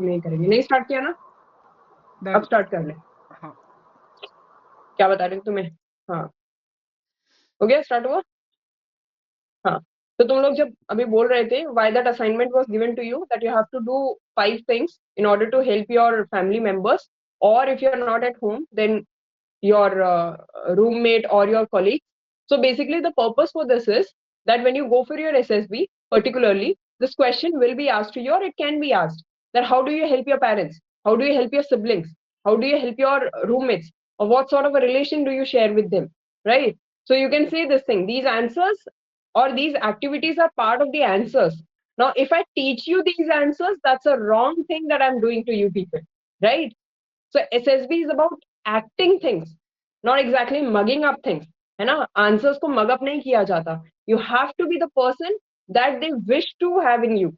नहीं करेंगे। नहीं स्टार्ट किया ना, अब स्टार्ट कर ले। हाँ क्या बता रहे थे तुम्हें? हाँ हो गया, स्टार्ट हुआ। हाँ, तो तुम लोग जब अभी बोल रहे थे why that assignment was given to you, that you have to do 5 things in order to help your family members, or if you are not at home then your roommate or your colleague. So basically the purpose for this is that when you go for your SSB particularly, this question will be asked to you, or it can be asked, that how do you help your parents, how do you help your siblings, how do you help your roommates, or what sort of a relation do you share with them, right? So you can say this thing, these answers or these activities are part of the answers. Now if I teach you these answers, that's a wrong thing that I'm doing to you people, right? So SSB is about acting things, not exactly mugging up things, है ना? Answers को mug up नहीं किया जाता. You have to be the person that they wish to have in you,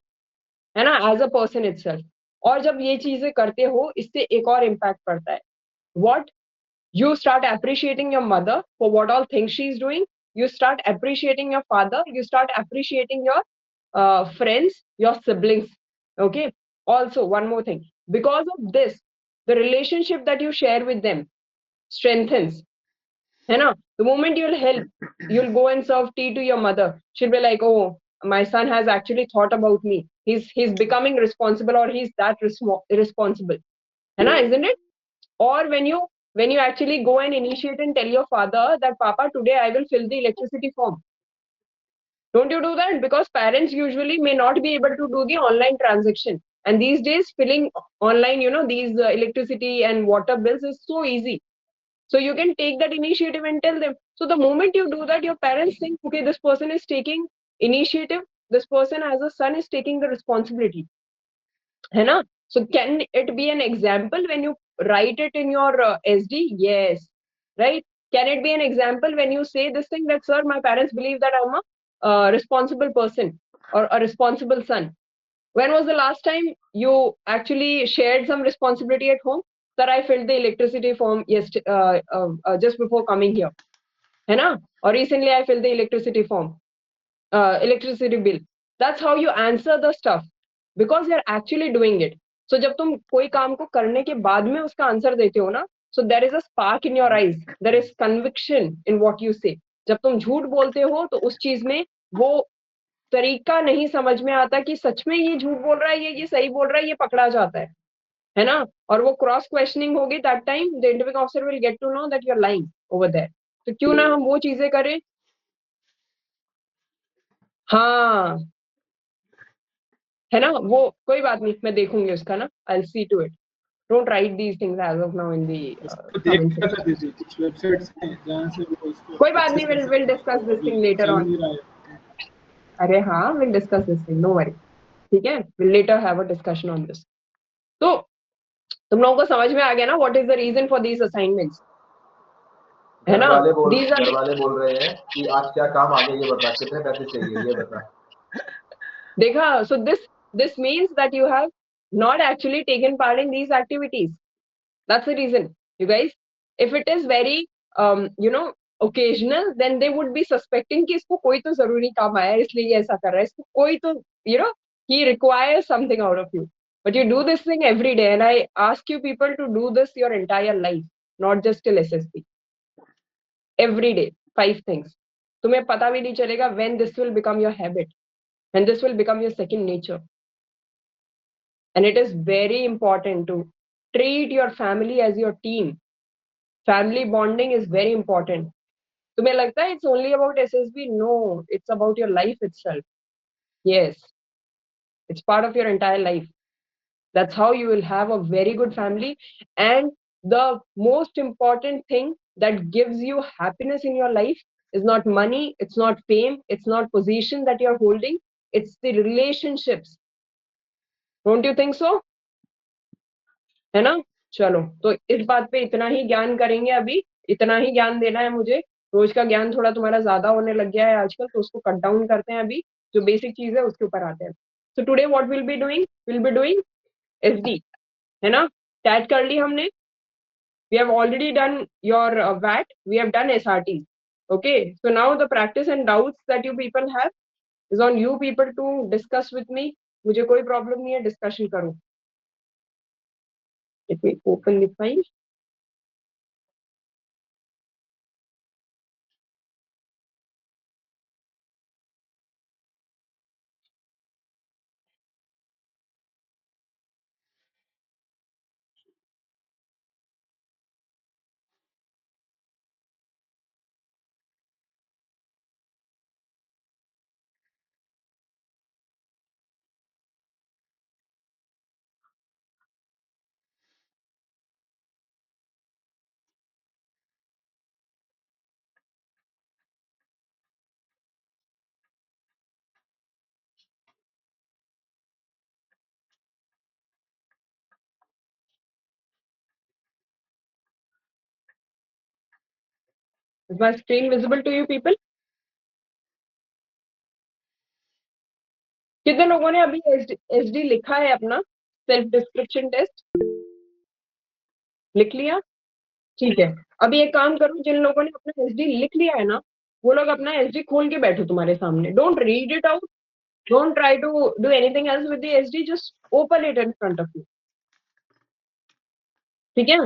है ना? As a person itself. और जब ये चीजें करते हो, इससे एक और impact पड़ता है. What? You start appreciating your mother for what all things she is doing. You start appreciating your father. You start appreciating your friends, your siblings. Okay. Also, one more thing. Because of this, the relationship that you share with them strengthens. You know, the moment you'll help, you'll go and serve tea to your mother. She'll be like, "Oh, my son has actually thought about me. He's becoming responsible, or he's that responsible." You know, isn't it? Or when you actually go and initiate and tell your father that Papa, today I will fill the electricity form. Don't you do that? Because parents usually may not be able to do the online transaction. And these days, filling online, you know, these electricity and water bills is so easy. So you can take that initiative and tell them. So the moment you do that, your parents think, okay, this person is taking initiative. This person as a son is taking the responsibility. है ना? So can it be an example when you write it in your SD? Yes. Right? Can it be an example when you say this thing that, sir, my parents believe that I'm a responsible person or a responsible son? When was the last time you actually shared some responsibility at home? Sir, I filled the electricity form just before coming here. है ना? Or recently I filled the electricity form, electricity bill. That's how you answer the stuff because you're actually doing it. So जब तुम कोई काम को करने के बाद में उसका आंसर देते हो ना, so there is a spark in your eyes, there is conviction in what you say. जब तुम झूठ बोलते हो तो उस चीज में वो तरीका नहीं समझ में आता कि सच में ये झूठ बोल रहा है, ये सही बोल रहा है, ये पकड़ा जाता है ना? और वो क्रॉस क्वेश्चनिंग होगी, that time the interview officer will get to know that you are lying over there. तो क्यों ना हम वो चीजें करें. हाँ, है ना? वो कोई बात नहीं, मैं देखूंगी उसका ना, I see to it. Don't write these things as of now in the उसको देख कमेंट क्या था सेक्शन. दीदी, कुछ वेबसाइट्स हैं जहाँ से वो उसको कोई बात नहीं, एक्सेस कर विल सकते हैं, डिस्कस तो दिस अभी थिंग लेटर चल ऑन. नहीं रहा है. अरे हाँ, will discuss this thing, no worry. ठीक है, will later have a discussion on this. तो तुम लोगों को समझ में आ गया ना what is the reason for these assignments, है ना? दीज आर, घर वाले बोल रहे हैं कि आज क्या काम आ गया ये बता, कितने पैसे चाहिए ये बता. देखा? सो this means that you have not actually taken part in these activities. That's the reason, you guys. If it is very you know, occasional, then they would be suspecting कि इसको कोई तो जरूरी काम आया है इसलिए ये ऐसा कर रहा है, इसको कोई तो, you know, he requires something out of you. But you do this thing every day, and I ask you people to do this your entire life, not just till SSB. Every day, 5 things. तुम्हें पता भी नहीं चलेगा when this will become your habit, and this will become your second nature. And it is very important to treat your family as your team. Family bonding is very important. तुम्हें लगता है it's only about SSB? No, it's about your life itself. Yes, it's part of your entire life. That's how you will have a very good family. And the most important thing that gives you happiness in your life is not money, it's not fame, it's not position that you're holding, it's the relationships. Don't you think so? है ना? चलो, तो इस बात पे इतना ही ज्ञान करेंगे अभी. इतना ही ज्ञान देना है मुझे. रोज का ज्ञान थोड़ा तुम्हारा ज्यादा होने लग गया है आजकल, तो उसको कट डाउन करते हैं अभी. जो बेसिक चीज है उसके ऊपर आते हैं. So today what will be doing SD, है ना? टैट कर ली हमने. We have already done your वैट, we have done SRT. Okay, so now the practice and doubts that you people have is on you people to discuss with me. मुझे कोई problem नहीं है, डिस्कशन करो. Let me open the file. Is my screen visible to you people? कितने लोगों ने अभी SD लिखा है अपना सेल्फ डिस्क्रिप्शन टेस्ट? लिख लिया? ठीक है। अभी एक काम करो, जिन लोगों ने अपना एसडी लिख लिया है ना, वो लोग अपना एसडी खोल के बैठो तुम्हारे सामने. Don't read it out, don't try to do anything else with the SD, just open it in front of you. ठीक है?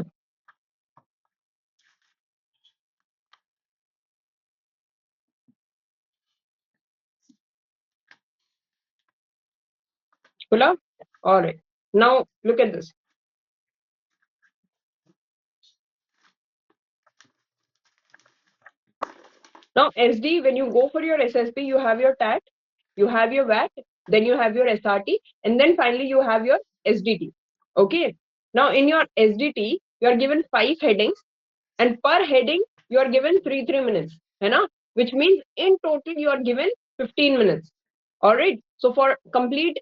खुला? Alright. Now look at this. Now SD, when you go for your SSB, you have your TAT, you have your VAT, then you have your SRT, and then finally you have your SDT. Okay. Now in your SDT, you are given 5 headings, and per heading you are given 3 minutes, है ना? Which means in total you are given 15 minutes. All right. So for complete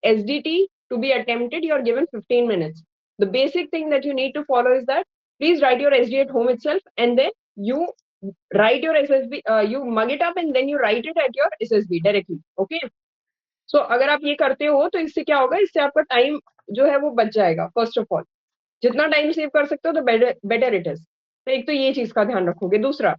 SDT to be attempted, you are given 15 minutes. The basic thing that you need to follow is that please write your SD at home itself, and then you write your SSB, you mug it up and then you write it at your SSB directly. Okay. So अगर आप ये करते हो तो इससे क्या होगा, इससे आपका टाइम जो है वो बच जाएगा. फर्स्ट ऑफ ऑल, जितना टाइम सेव कर सकते हो तो बेटर इट इज. तो एक तो ये चीज का ध्यान रखोगे. दूसरा,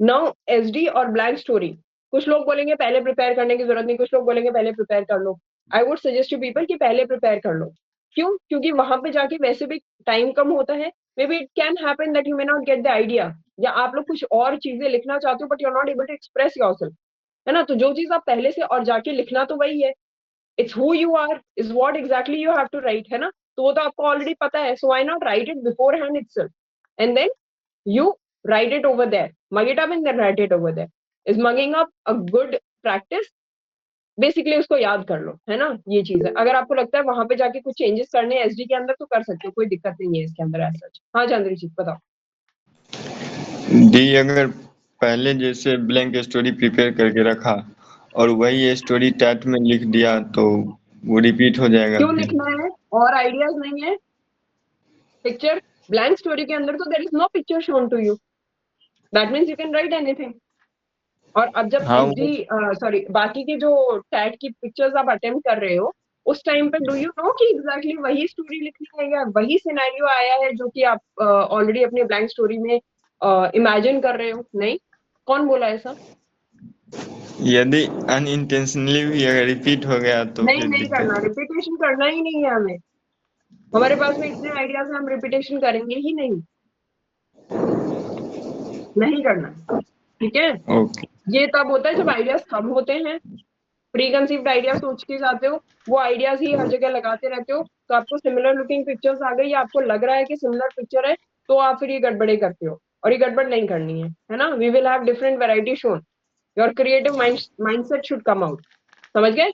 नाउ एसडी और ब्लैंक स्टोरी, कुछ लोग बोलेंगे पहले प्रिपेयर करने की जरूरत नहीं, कुछ लोग बोलेंगे पहले प्रिपेयर कर लो. I would suggest to people कि पहले प्रिपेयर कर लो. क्यों? क्योंकि वहां पे जाके वैसे भी टाइम कम होता है. Maybe it can happen that you may not get the idea, या आप लोग कुछ और चीजें लिखना चाहते हो but you are not able to express yourself, है ना? तो जो चीज आप पहले से और जाके लिखना तो वही है. It's who you are, is what exactly you have to write, है ना? तो वो तो आपको ऑलरेडी पता है. So why not write it beforehand itself, and then you write it over there, mug it up and then write it over there. Is mugging up a good practice? Basically उसको याद कर लो, है ना? ये चीज है. अगर आपको लगता है वहां पे जाके कुछ चेंजेस करने हैं एसडी के अंदर तो कर सकते हो, कोई दिक्कत नहीं है इसके अंदर एज सच. हाँ चंद्री जी बताओ. दी अगर पहले जैसे ब्लैंक स्टोरी प्रिपेयर करके रखा और वही स्टोरी टैट में लिख दिया तो वो रिपीट हो जाएगा. क्यों लिखना है? और आइडियाज नहीं है? पिक्चर ब्लैंक स्टोरी के अंदर तो there is no picture shown to you, that means you can write anything. और अब जब एसडी सॉरी बाकी के जो टैट की पिक्चर्स आप अटेम्प्ट कर रहे हो, उस टाइम पे डू यू नो कि एग्जैक्टली वही स्टोरी लिखनी है या वही सिनेरियो आया है जो कि आप ऑलरेडी अपने ब्लैंक स्टोरी में इमेजिन कर रहे हो? नहीं. कौन बोला ऐसा? यदि अनइंटेंशनली भी अगर रिपीट हो गया तो नहीं नहीं करना, रिपीटेशन करना ही नहीं है हमें. हमारे पास में इतने आइडियाज हैं, हम रिपीटेशन करेंगे ही नहीं, नहीं करना. ठीक है? ओके. ये तब होता है जब आइडियाज कम होते हैं, प्री कंसीव्ड आइडिया सोच के जाते हो, वो आइडियाज ही हर जगह लगाते रहते हो, तो आपको सिमिलर लुकिंग पिक्चर्स आ गई या आपको लग रहा है कि सिमिलर पिक्चर है, तो आप फिर ये गड़बड़े करते हो. और ये गड़बड़ नहीं करनी है ना? We will have different variety shown. Your creative mindset should come out. समझ गए?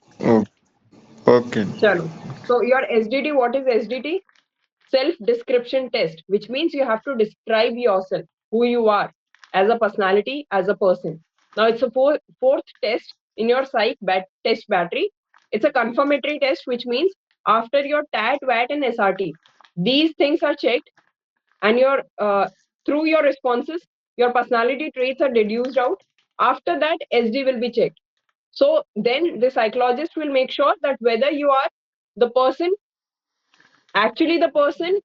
ओके. चलो. So your SDT, what is SDT? Self description test, which means you have to describe yourself, who you are as a personality, as a person. Now it's a fourth test in your psych test battery. It's a confirmatory test, which means after your TAT, VAT and SRT, these things are checked, and your through your responses your personality traits are deduced out. After that SD will be checked. So then the psychologist will make sure that whether you are the person, actually the person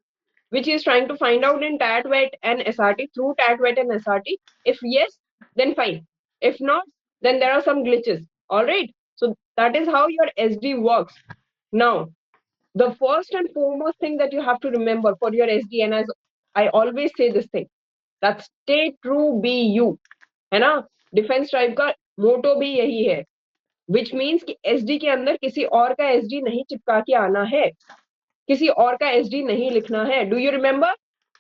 which is trying to find out in TAT, VET and SRT, through TAT, VET and SRT. If yes, then fine. If not, then there are some glitches. All right. So that is how your SD works. Now, the first and foremost thing that you have to remember for your SD, and as I always say this thing, that stay true, be you, है ना. Defence tribe का मोटो भी यही है, which means कि SD के अंदर किसी और का एसडी नहीं चिपका के आना है, किसी और का एसडी नहीं लिखना है. Do you remember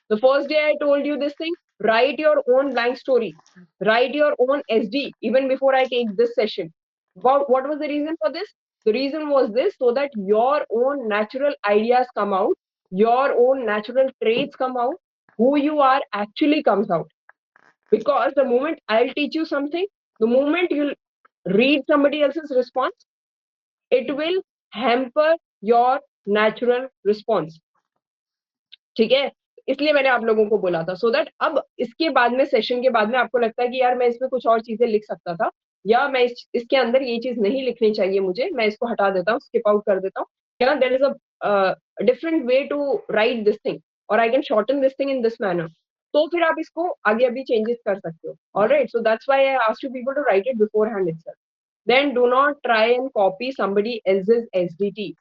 the first day I told you this thing? Write your own blank story, write your own SD even before I take this session. What was the reason for this? The reason was this, so that your own natural ideas come out, your own natural traits come out, who you are actually comes out. Because the moment I'll teach you something, the moment you'll read somebody else's response, it will hamper your natural response. ठीक है, इसलिए मैंने आप लोगों को बोला था, so that अब इसके बाद में सेशन के बाद में आपको लगता है कि यार मैं इसमें कुछ और चीजें लिख सकता था, या मैं इसके अंदर ये चीज नहीं लिखनी चाहिए मुझे, मैं इसको हटा देता हूँ, स्किप आउट कर देता हूँ, क्या there is a different way to write this thing, और I can shorten this thing in this manner. तो फिर आप इसको आगे अभी चेंजेस कर सकते हो. Alright, so that's why I asked you people to write it beforehand itself. Then do not try and copy somebody else's SDT.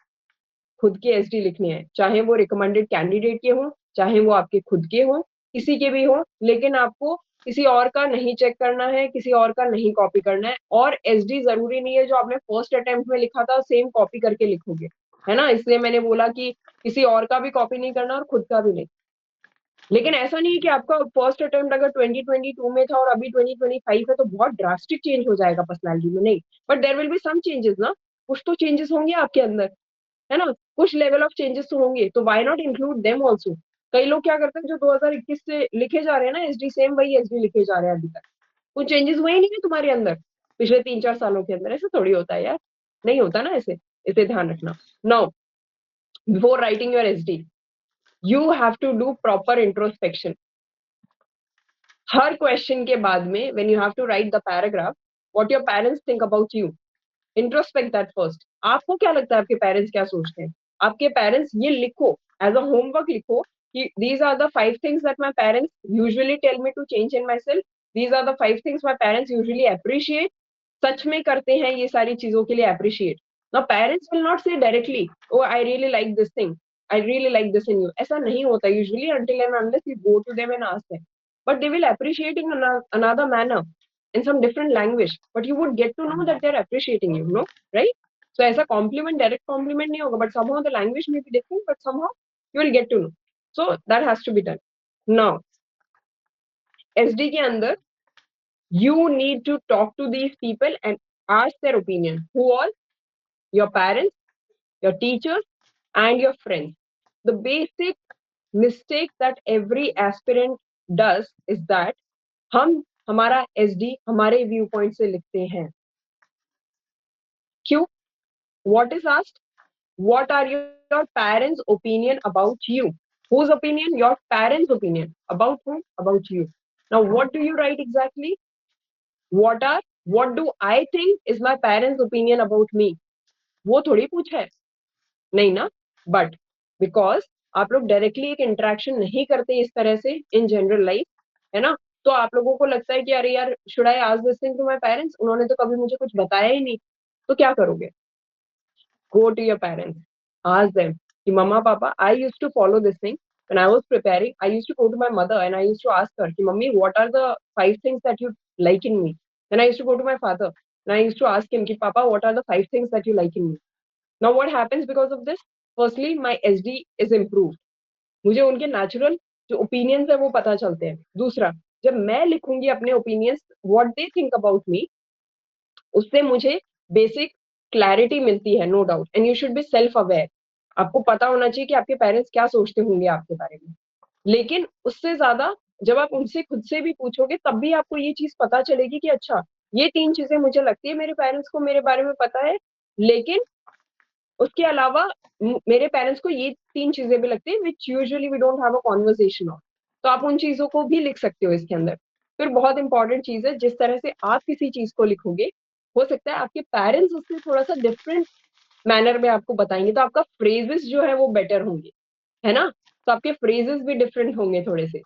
खुद के एसडी लिखने हैं, चाहे वो रिकमेंडेड कैंडिडेट के हों, चाहे वो आपके खुद के हों, किसी के भी हों, लेकिन आपको किसी और का नहीं चेक करना है, किसी और का नहीं कॉपी करना है. और एसडी जरूरी नहीं है जो आपने फर्स्ट अटेम्प्ट में लिखा था सेम कॉपी करके लिखोगे, है ना. इसलिए मैंने बोला कि किसी और का भी कॉपी नहीं करना और खुद का भी नहीं. लेकिन ऐसा नहीं है कि आपका फर्स्ट अटेम्प्ट अगर 2022 में था और अभी 2025 है तो बहुत ड्रास्टिक चेंज हो जाएगा पर्सनैलिटी में, नहीं. But there will be some changes ना, कुछ तो चेंजेस होंगे आपके अंदर, है ना, कुछ लेवल ऑफ चेंजेस तो होंगे, तो why not include them also. कई लोग क्या करते हैं जो 2021 से लिखे जा रहे हैं ना एसडी, सेम वही एसडी लिखे जा रहे हैं अभी तक. कुछ चेंजेस हुए ही नहीं है तुम्हारे अंदर पिछले 3-4 सालों के अंदर. ऐसा थोड़ी होता है यार, नहीं होता ना ऐसे, इसे ध्यान रखना. Now before writing your SD you have to do proper introspection. हर क्वेश्चन के बाद में when you have to write the paragraph, what your parents think about you, introspect that first. आपको क्या लगता है आपके पेरेंट्स क्या सोचते हैं? आपके पेरेंट्स ये लिखो, एज अ होमवर्क लिखो कि these are the 5 things that my parents usually tell me to change in myself, these are the 5 things my parents usually appreciate. सच में करते हैं ये सारी चीजों के लिए appreciate. Now parents will not say directly, oh I really like this thing, I really like this in you. ऐसा नहीं होता usually until and unless you go to them and ask them. But they will appreciate in another manner, in some different language, but you would get to know that they're appreciating you, no, right? So ऐसा compliment, direct compliment नहीं होगा, but somehow the language may be different, but somehow you will get to know. So that has to be done. Now SD के अंदर you need to talk to these people and ask their opinion. Who all? Your parents, your teachers, and your friends. The basic mistake that every aspirant does is that हम हमारा SD हमारे view point से लिखते हैं. क्यों? What is asked? What are your parents' opinion about you? Whose opinion? Your parents' opinion. About whom? About you. Now, what do you write exactly? What do I think is my parents' opinion about me? वो थोड़ी पूछा है, नहीं ना. But because आप लोग directly एक interaction नहीं करते इस तरह से इन जनरल लाइफ, है ना, तो आप लोगों को लगता है कि अरे यार should I ask this thing to my parents, उन्होंने तो कभी मुझे कुछ बताया ही नहीं, तो क्या करोगे? Go to your parents, ask them कि mama papa I used to follow this thing when I was preparing. I used to go to my mother and I used to ask her कि mummy what are the 5 things that you like in me. Then I used to go to my father and I used to ask him कि papa what are the 5 things that you like in me. Now what happens because of this? Firstly my SD is improved. मुझे उनके natural जो opinions है वो पता चलते हैं. दूसरा, जब मैं लिखूंगी अपने opinions what they think about me, उससे मुझे बेसिक क्लैरिटी मिलती है, no doubt. And you should be self aware. आपको पता होना चाहिए कि आपके पेरेंट्स क्या सोचते होंगे आपके बारे में. लेकिन उससे ज्यादा जब आप उनसे खुद से भी पूछोगे तब भी आपको ये चीज पता चलेगी कि अच्छा ये 3 चीजें मुझे लगती है मेरे पेरेंट्स को मेरे बारे में पता है, लेकिन उसके अलावा मेरे पेरेंट्स को ये 3 चीजें भी लगती है which usually we don't have a conversation on. तो आप उन चीजों को भी लिख सकते हो इसके अंदर. फिर बहुत इंपॉर्टेंट चीज है, जिस तरह से आप किसी चीज को लिखोगे हो सकता है आपके पेरेंट्स उससे थोड़ा सा डिफरेंट मैनर में आपको बताएंगे, तो आपका फ्रेजेस जो है वो बेटर होंगे, है ना. तो आपके फ्रेजेस भी डिफरेंट होंगे थोड़े से,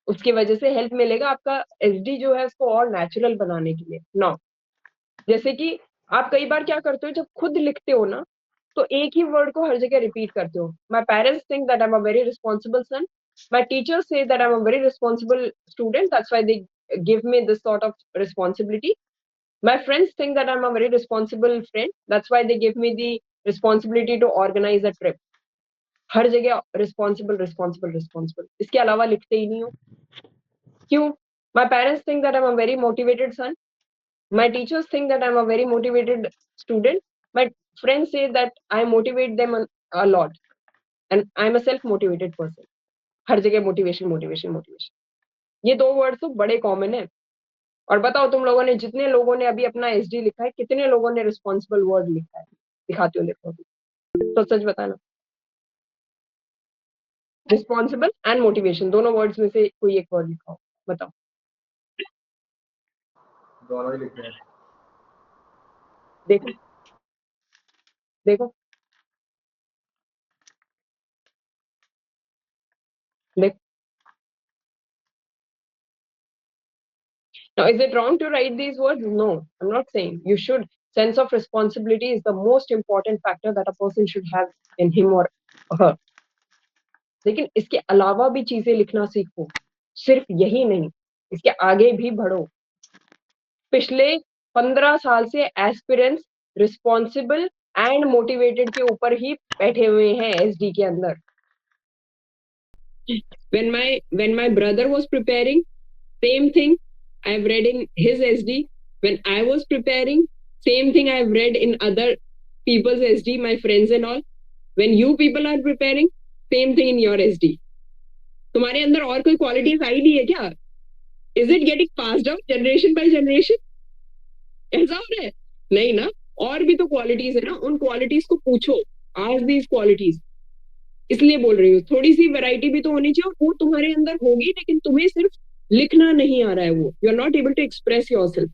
उसकी वजह से हेल्प मिलेगा आपका एसडी जो है उसको और नेचुरल बनाने के लिए. नाउ जैसे कि आप कई बार क्या करते हो जब खुद लिखते हो ना, तो एक ही वर्ड को हर जगह रिपीट करते हो. My parents think that I am a very responsible son. My teachers say that I am a very responsible student, that's why they give me this sort of responsibility. My friends think that I'm a very responsible friend, that's why they give me the responsibility to organize a trip. हर जगह responsible responsible responsible, इसके अलावा लिखते ही नहीं हो. क्यों? My parents think that I'm a very motivated son. My teachers think that I'm a very motivated student. My friends say that I motivate them a lot, and I'm a self-motivated person. हर जगह motivation motivation motivation. ये दो word तो बड़े common है. और बताओ तुम लोगों ने, जितने लोगों ने अभी अपना एसडी लिखा है, कितने लोगों ने रिस्पॉन्सिबल वर्ड लिखा है? दिखाते हो, लिखो तो सच बताना. रिस्पॉन्सिबल एंड मोटिवेशन, दोनों वर्ड्स में से कोई एक वर्ड लिखा हो, बताओ. दोनों ही लिखे हैं. देखो देखो देख. Now, is it wrong to write these words? No, I'm not saying. You should. Sense of responsibility is the most important factor that a person should have in him or her. लेकिन इसके अलावा भी चीजें लिखना सीखो. सिर्फ यही नहीं, इसके आगे भी बढ़ो. पिछले 15 साल से एस्पिरेंट्स रिस्पॉन्सिबल एंड मोटिवेटेड के ऊपर ही बैठे हुए हैं एसडी के अंदर. when my brother was preparing, same thing I've read in his SD. When I was preparing, same thing I've read in other people's SD, my friends and all. When you people are preparing, same thing in your SD. तुम्हारे अंदर और कोई qualities आई नहीं है क्या? Is it getting passed down generation by generation? ऐसा हो रहा है? नहीं ना. और भी तो क्वालिटीज है ना, उन क्वालिटीज को पूछो. Ask these qualities. इसलिए बोल रही हूँ, थोड़ी सी वैरायटी भी तो होनी चाहिए. और वो तुम्हारे अंदर होगी, लेकिन तुम्हें सिर्फ लिखना नहीं आ रहा है. वो you are not able to express yourself.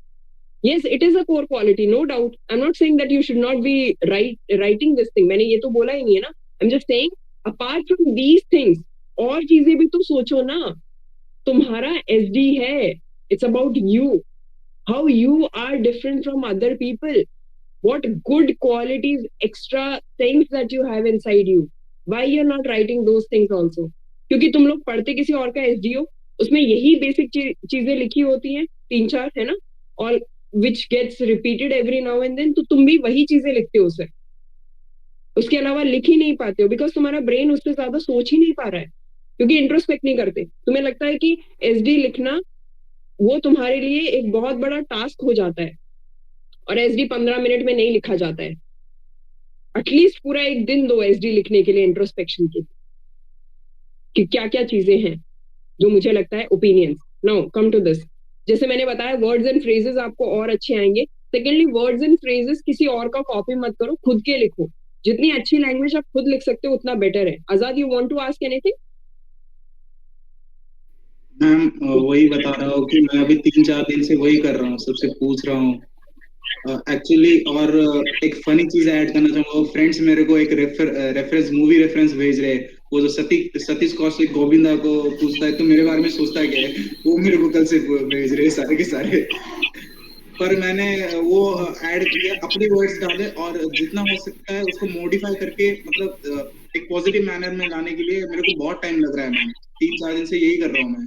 Yes, it is a core quality, no doubt. I'm not saying that you should not be writing this thing. मैंने ये तो बोला ही नहीं है ना. I'm just saying, apart from these things, और चीजें भी तो सोचो ना. तुम्हारा SD है. It's about you. How you are different from other people. What good qualities, extra things that you have inside you. Why you're not writing those things also? क्योंकि तुम लोग पढ़ते किसी और का SD हो, उसमें यही बेसिक चीजें लिखी होती हैं, 3-4 है ना, और which gets repeated every now and then, तो तुम भी वही चीजें लिखते हो उसे. उसके अलावा लिख ही नहीं पाते हो, बिकॉज तुम्हारा ब्रेन उससे ज्यादा सोच ही नहीं पा रहा है, क्योंकि इंट्रोस्पेक्ट नहीं करते. तुम्हें लगता है कि SD लिखना वो तुम्हारे लिए एक बहुत बड़ा टास्क हो जाता है, और SD 15 मिनट में नहीं लिखा जाता है. एटलीस्ट पूरा एक दिन दो SD लिखने के लिए, इंट्रोस्पेक्शन के, कि क्या क्या चीजें हैं जो मुझे लगता है. Opinions. Now come to this. जैसे मैंने बताया, वर्ड्स एंड फ्रेजेस आपको और अच्छे आएंगे. सेकेंडली, वर्ड्स एंड फ्रेजेस किसी और का कॉपी मत करो, खुद के लिखो. जितनी अच्छी लैंग्वेज आप खुद लिख सकते हो उतना बेटर है. Azad, you want to ask anything? Ma'am वही बता रहा हूँ कि मैं अभी 3-4 दिन से वही कर रहा हूँ, सबसे पूछ रहा हूँ एक्चुअली. और एक फनी चीज ऐड करना चाहूंगा. फ्रेंड्स मेरे को एक रेफरेंस, मूवी रेफरेंस भेज रहे हैं. वो जो सतीश कौशिक गोविंदा को पूछता है तो मेरे बारे में सोचता क्या है, वो मेरे को कल से भेज रहे सारे के सारे. पर मैंने वो ऐड किया, अपने वर्ड्स डाले, और जितना हो सकता है उसको मॉडिफाई करके, मतलब एक पॉजिटिव मैनर में लाने के लिए मेरे को बहुत टाइम लग रहा है मैम. 3-4 दिन से यही कर रहा हूँ मैं.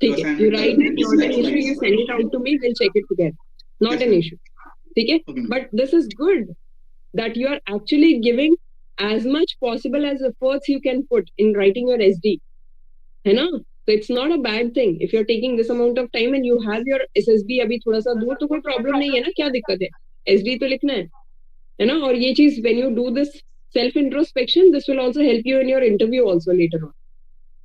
ठीक है, you write it, not an issue, you send it out to me, we'll check it together. Not an issue. ठीक है? But this is good that you are actually giving as much possible as efforts you can put in writing your SD. है ना? So it's not a bad thing. If you're taking this amount of time and you have your SSB अभी थोड़ा सा दूर, तो कोई problem नहीं है ना. क्या दिक्कत है? SD तो लिखना है ना? और ये चीज, when you do this self introspection, this will also help you in your interview also later on.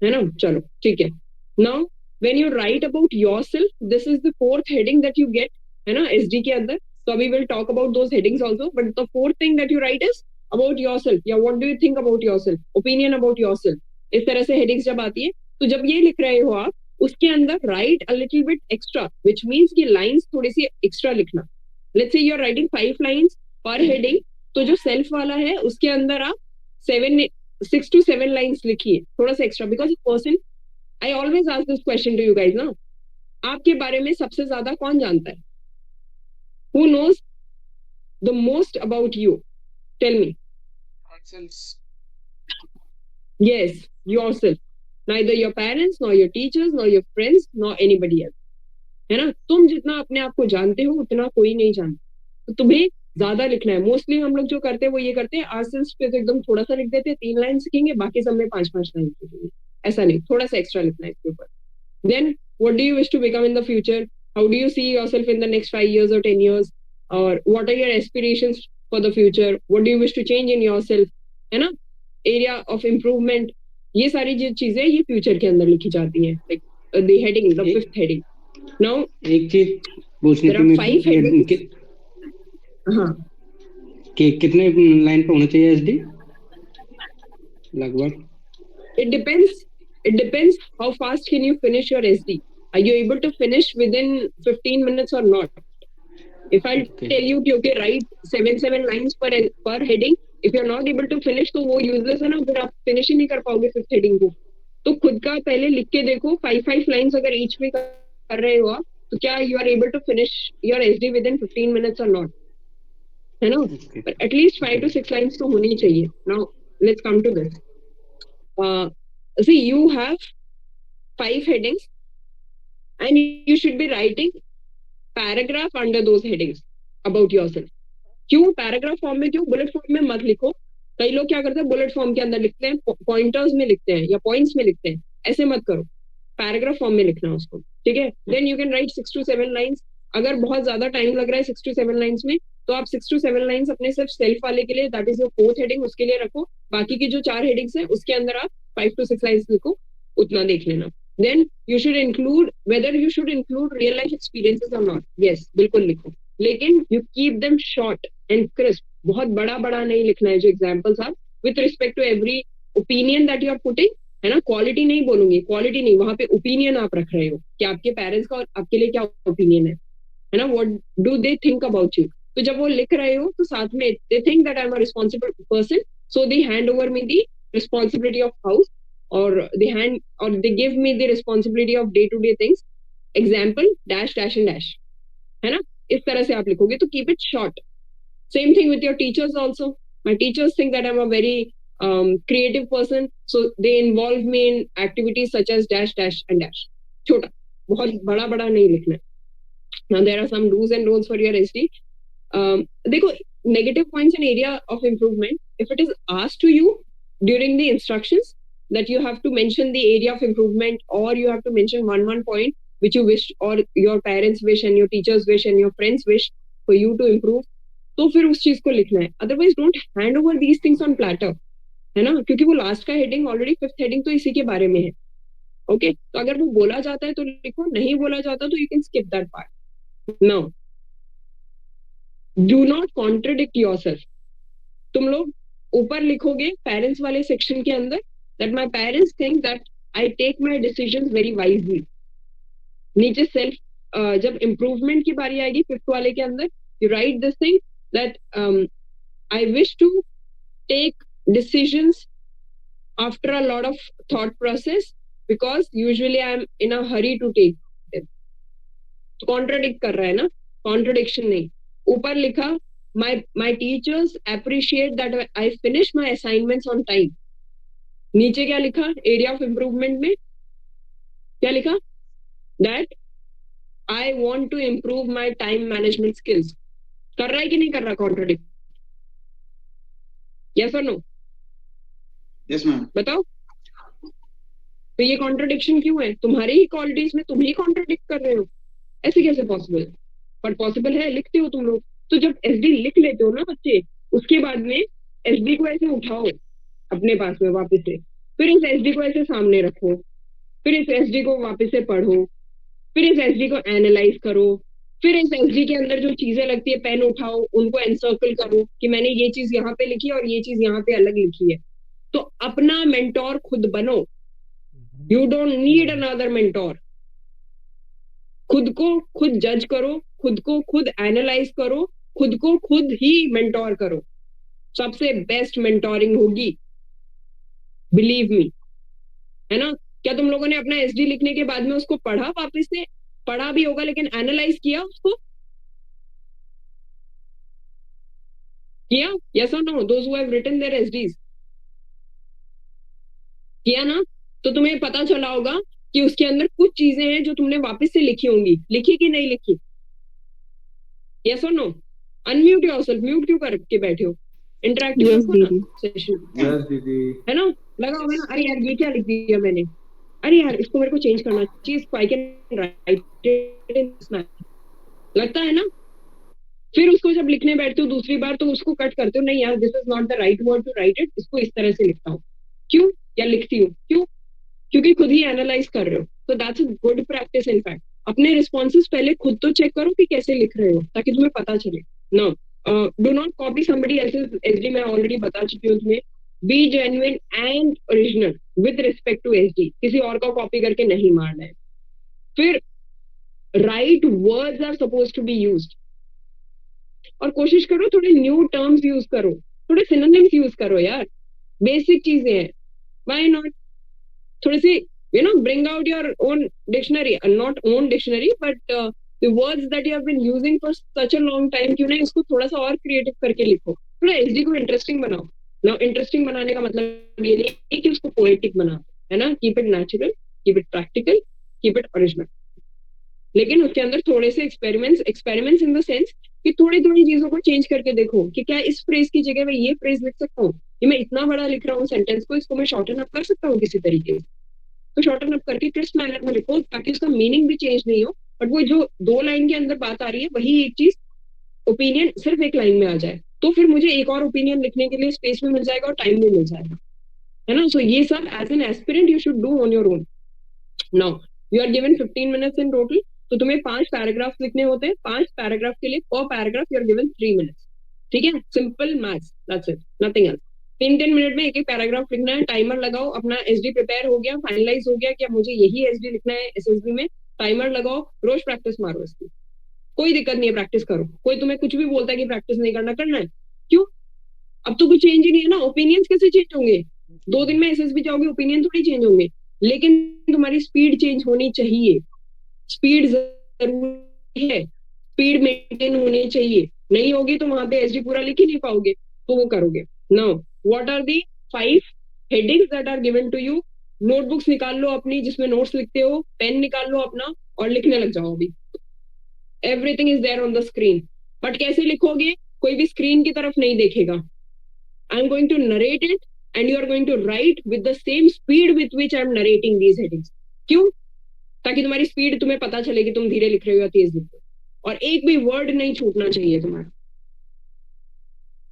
है ना? चलो ठीक है. Now when you write about yourself, this is the 4th heading that you get, है ना, SD के अंदर. So we will talk about those headings also, but the 4th thing that you write is about yourself. Yeah, what do you think about yourself? Opinion about yourself. इस तरह से headings जब आती है, तो जब ये लिख रहे हो आप, उसके अंदर write a little bit extra, which means कि lines थोड़ी सी extra लिखना. Let's say you're writing 5 lines per heading, तो जो self वाला है उसके अंदर आप 6 to 7 lines लिखिए, थोड़ा सा extra, because a person, I always ask this question to you guys ना, आपके बारे में सबसे ज्यादा कौन जानता है? Who knows the most about you? Tell me. Ourselves. Yes, yourself. Neither your parents, nor your teachers, nor your friends, nor anybody else. है ना. तुम जितना अपने आप को जानते हो उतना कोई नहीं जानता. तो तुम्हें ज्यादा लिखना है. मोस्टली हम लोग जो करते हैं वो ये करते हैं, आर्सेल्स पे तो एकदम थोड़ा सा लिख देते हैं, 3 लाइन लिखेंगे, बाकी सब में 5-5 लाइन लिखेंगे. ऐसा नहीं, थोड़ा सा एक्स्ट्रा लिखना है इसके ऊपर. Then what do you wish to become in the future? How do you see yourself in the next 5 years or 10 years? Or what are your aspirations for the future? What do you wish to change in yourself? है ना. Area of improvement. ये सारी जो चीजें ये future के अंदर लिखी जाती हैं. Like the heading, the 5th heading. Now एक चीज पूछनी there थी are मेरे 5 को, ये headings. हाँ, कि कितने लाइन पे होना चाहिए एसडी लगभग? it depends. It depends how fast can you finish your SD. Are you able to finish within 15 minutes or not? If I Okay. tell you कि okay write 7 lines per heading, if you're not able to finish तो वो useless है ना, फिर आप finish ही नहीं कर पाओगे 5th heading को. तो खुद का पहले लिख के देखो, 5 lines अगर each में कर रहे हो आप, तो क्या you are able to finish your SD within 15 minutes or not? है ना. Okay. But at least 5 to 6 lines तो होनी चाहिए. Now let's come to this. See, you have 5 headings and you should be writing paragraph under those headings about yourself. क्यों paragraph form में, क्यों bullet form में मत लिखो. कई लोग क्या करते हैं, बुलेट फॉर्म के अंदर लिखते हैं, पॉइंटर्स में लिखते हैं या पॉइंट्स में लिखते हैं. ऐसे मत करो, पैराग्राफ फॉर्म में लिखना उसको. ठीक है. Then you can write 6 to 7 lines. अगर बहुत ज्यादा टाइम लग रहा है 6 to 7 लाइन्स में, तो आप 6 to 7 लाइन्स अपने सिर्फ सेल्फ वाले के लिए, that is your 4th heading, उसके लिए रखो. बाकी की जो 4 हेडिंग्स है उसके अंदर आप 5 to 6 लाइन्स लिखो, उतना देख लेना. Then you should include whether you should include real life experiences or not. Yes, बिल्कुल लिखो, लेकिन you keep them short and crisp. बहुत बड़ा बड़ा नहीं लिखना है. जो examples आप with respect to every opinion that you are putting, है ना. क्वालिटी नहीं बोलूंगी, क्वालिटी नहीं, वहां पे ओपिनियन आप रख रहे हो कि आपके पेरेंट्स का और आपके लिए क्या ओपिनियन है ना. What do they think about you. तो जब वो लिख रहे हो तो साथ में they think that I am a responsible person, so they hand over me the responsibility of house, or they give me the responsibility of day to day things. Example dash dash and dash, है ना. इस तरह से आप लिखोगे तो keep it short. Same thing with your teachers also. My teachers think that I'm a very creative person, so they involve me in activities such as dash dash and dash. छोटा, बहुत बड़ा बड़ा नहीं लिखना है. Now there are some do's and don'ts for your SD. देखो, negative points and area of improvement, if it is asked to you during the instructions that you have to mention the area of improvement, or you have to mention one point which you wish, or your parents wish and your teachers wish and your friends wish for you to improve, तो फिर उस चीज को लिखना है. Otherwise don't hand over these things on platter, है ना. क्योंकि वो लास्ट का हेडिंग ऑलरेडी 5th हेडिंग तो इसी के बारे में है. ओके, तो अगर वो बोला जाता है तो लिखो, नहीं बोला जाता तो you can skip that part. Now do not contradict yourself. तुम लोग ऊपर लिखोगे पेरेंट्स वाले सेक्शन के अंदर that my parents think that I take my decisions very wisely. नीचे सेल्फ, जब इम्प्रूवमेंट की बारी आएगी 5th वाले के अंदर, you write this thing that I wish to take decisions after a lot of thought process because usually I am in a hurry to take them. Contradict कर रहा है ना, contradiction नहीं. ऊपर लिखा my teachers appreciate that I finish my assignments on time. नीचे क्या लिखा एरिया ऑफ इम्प्रूवमेंट में, क्या लिखा that I want to improve my time management skills. कर रहा है कि नहीं कर रहा कॉन्ट्रडिक्ट? यस और नो? Yes ma'am. बताओ. तो ये कॉन्ट्रडिक्शन क्यों है? तुम्हारी ही क्वालिटीज में तुम ही कॉन्ट्रडिक्ट कर रहे हो. ऐसे कैसे पॉसिबल? बट पॉसिबल है, लिखते हो तुम लोग. तो जब एसडी लिख लेते हो ना बच्चे, उसके बाद में एसडी को ऐसे उठाओ अपने पास में वापस से, फिर इस एसडी को ऐसे सामने रखो, फिर इस एसडी को वापस से पढ़ो, फिर इस एसडी को एनालाइज करो, फिर इस एसडी के अंदर जो चीजें लगती है पेन उठाओ, उनको एनसर्कल करो कि मैंने ये चीज यहाँ पे लिखी और ये चीज यहाँ पे अलग लिखी है. तो अपना मेंटोर खुद बनो. You don't need another mentor. खुद को खुद जज करो, खुद को खुद एनालाइज करो, खुद को खुद ही मेंटोर करो. सबसे बेस्ट मेंटोरिंग होगी, बिलीव मी, है ना. क्या तुम लोगों ने अपना एसडी लिखने के बाद में उसको पढ़ा वापस से? पढ़ा भी होगा लेकिन एनालाइज किया उसको? किया? Yes or no? Those who have written their SDs. किया ना? तो तुम्हें पता चला होगा कि उसके अंदर कुछ चीजें हैं जो तुमने वापस से लिखी होंगी। लिखी कि नहीं लिखी? Yes or no? Unmute yourself. Mute क्यों करके बैठे हो? इंटरेक्टिव Yes, रखो ना दीदी। सेशन, यस दीदी। है ना? लगा होगा ना, अरे यार ये क्या लिख दिया मैंने, अरे यार इसको मेरे को चेंज करना चाहिए, इसको आई कैन राइट इट, लगता है ना? फिर उसको जब लिखने बैठते हो दूसरी बार तो उसको कट करते हो, नहीं यार this is not the right word to write it, इसको इस तरह से लिखता हूँ। क्यों? या लिखती हूँ क्यों? क्योंकि खुद ही एनालाइज कर रहे हो। तो that's a good practice. In fact अपने रिस्पॉन्सेज पहले खुद तो चेक करो कि कैसे लिख रहे हो, ताकि तुम्हें पता चले। No, do not copy somebody else's SD. मैं ऑलरेडी बता चुकी हूँ तुम्हें। Be genuine and original with respect to SD. किसी और का कॉपी करके नहीं मारना है। फिर right words are suppose to be used, और कोशिश करो थोड़े न्यू टर्म्स यूज करो, थोड़े सिनोनिम्स यूज करो यार। बेसिक चीजें हैं, व्हाई नॉट? थोड़ी सी bring out your own dictionary, not own dictionary but the words that you have been using for such a long time, क्यों नहीं उसको थोड़ा सा और क्रिएटिव करके लिखो, थोड़ा एसडी को इंटरेस्टिंग बनाओ ना। इंटरेस्टिंग बनाने का मतलब ये नहीं कि उसको पोएटिक बनाओ, है ना? Keep it natural, keep it practical, keep it original. लेकिन उसके अंदर थोड़े से एक्सपेरिमेंट्स इन द सेंस कि थोड़ी थोड़ी चीजों को चेंज करके देखो कि क्या इस फ्रेज की जगह मैं ये फ्रेज लिख सकता हूँ, कि मैं इतना बड़ा लिख रहा हूँ सेंटेंस को, इसको मैं शॉर्टन अप कर सकता हूँ किसी तरीके से। तो शॉर्टन अप करके क्रिस्प मैनर में लिखो, ताकि उसका मीनिंग भी चेंज नहीं हो, बट वो जो 2 लाइन के अंदर बात आ रही है वही एक चीज ओपिनियन सिर्फ 1 लाइन में आ जाए, तो फिर मुझे एक और ओपिनियन लिखने के लिए स्पेस भी मिल जाएगा और टाइम भी मिल जाएगा, है ना? सो ये सब as an aspirant you should do on your own. Now you are given 15 minutes in total, तो तुम्हें 5 पैराग्राफ लिखने होते हैं। 5 पैराग्राफ के लिए पर paragraph you are given 3 minutes. ठीक है, simple maths, that's it, nothing else. 3-3 minute में एक एक पैराग्राफ लिखना है। टाइमर लगाओ, अपना एसडी प्रिपेयर हो गया, फाइनलाइज हो गया कि अब मुझे यही एसडी लिखना है एसएसबी में। टाइमर लगाओ, रोज प्रैक्टिस मारो इसकी, कोई दिक्कत नहीं है, प्रैक्टिस करो। कोई तुम्हें कुछ भी बोलता है कि प्रैक्टिस नहीं करना, करना है। क्यों? अब तो कुछ चेंज ही नहीं है ना। ओपिनियंस कैसे चेंज होंगे? 2 दिन में एसएसबी जाओगे, ओपिनियन थोड़ी चेंज होंगे। लेकिन तुम्हारी स्पीड चेंज होनी चाहिए, स्पीड जरूरी है, स्पीड मेंटेन होनी चाहिए। नहीं होगी तो वहां पे एसडी पूरा लिख ही नहीं पाओगे, तो वो करोगे। Now what are the 5 headings that are given to you? Notebooks निकाल लो अपनी जिसमें नोट्स लिखते हो, पेन निकाल लो अपना और लिखने लग जाओ अभी। Everything is there on the screen. But कैसे लिखोगे? कोई भी स्क्रीन की तरफ नहीं देखेगा। I am going to narrate it and you are going to write with the same speed with which I am narrating these headings. क्यों? ताकि तुम्हारी स्पीड तुम्हें पता चले कि तुम धीरे लिख रहे हो या तेज लिख रहे हो, और एक भी वर्ड नहीं छूटना चाहिए तुम्हारा।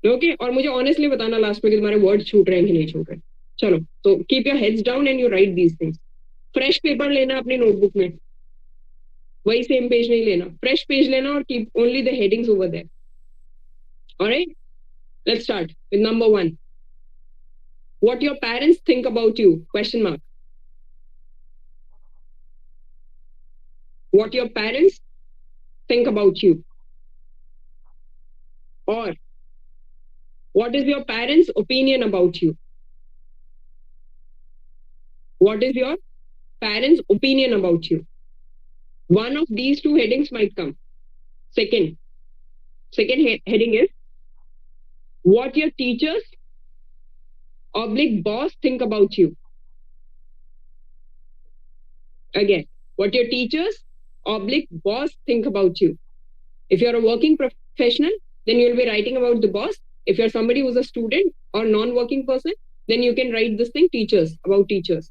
ओके, और मुझे ऑनेस्टली बताना लास्ट में कि तुम्हारे वर्ड छूट रहे हैं कि नहीं छूट रहे। चलो, तो keep your heads down and you right these things. Fresh paper लेना अपनी नोटबुक में, वही सेम पेज नहीं लेना, फ्रेश पेज लेना और keep only the headings over there. Alright, let's start with number 1. What your parents think about you? Question mark. What your parents think about you? Or what is your parents' opinion about you? What is your parents' opinion about you? One of these 2 headings might come. Second heading is what your teachers / boss think about you. Again, what your teachers / boss think about you. If you're a working professional, then you'll be writing about the boss. If you're somebody who's a student or non-working person, then you can write this thing teachers, about teachers.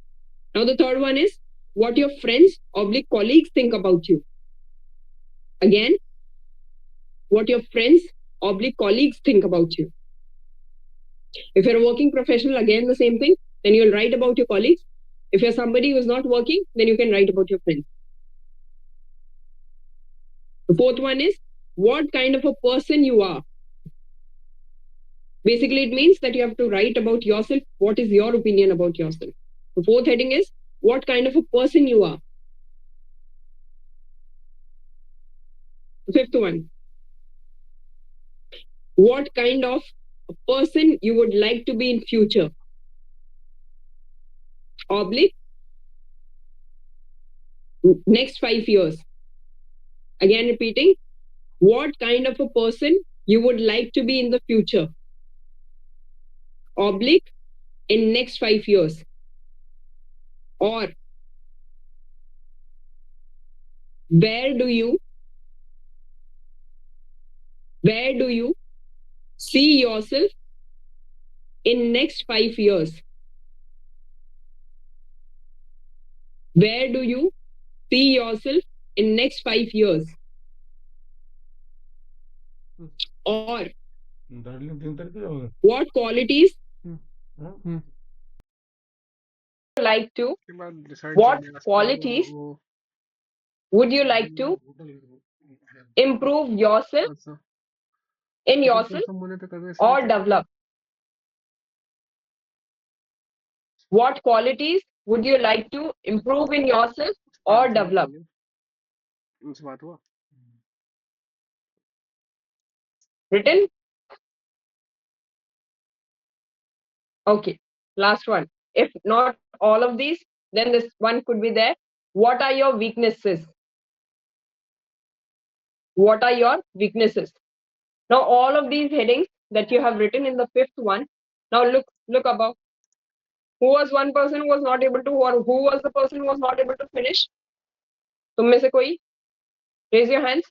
Now the third one is what your friends / colleagues think about you. Again, what your friends / colleagues think about you. If you're a working professional, again the same thing, then you'll write about your colleagues. If you're somebody who's not working, then you can write about your friends. The fourth one is what kind of a person you are. Basically, it means that you have to write about yourself. What is your opinion about yourself? The fourth heading is what kind of a person you are. The fifth one, what kind of a person you would like to be in future. / next 5 years. Again repeating, what kind of a person you would like to be in the future, oblique in next 5 years, or where do you see yourself in next 5 years? Where do you see yourself in next 5 years? Or what qualities like to what qualities would you like to improve yourself in yourself or develop? What qualities would you like to improve in yourself or develop? Written? Okay, last one. If not all of these, then this one could be there. What are your weaknesses? What are your weaknesses? Now all of these headings that you have written in the fifth one, now look above. Who was one person who was not able to, or who was the person who was not able to finish? तुम में से कोई? Raise your hands.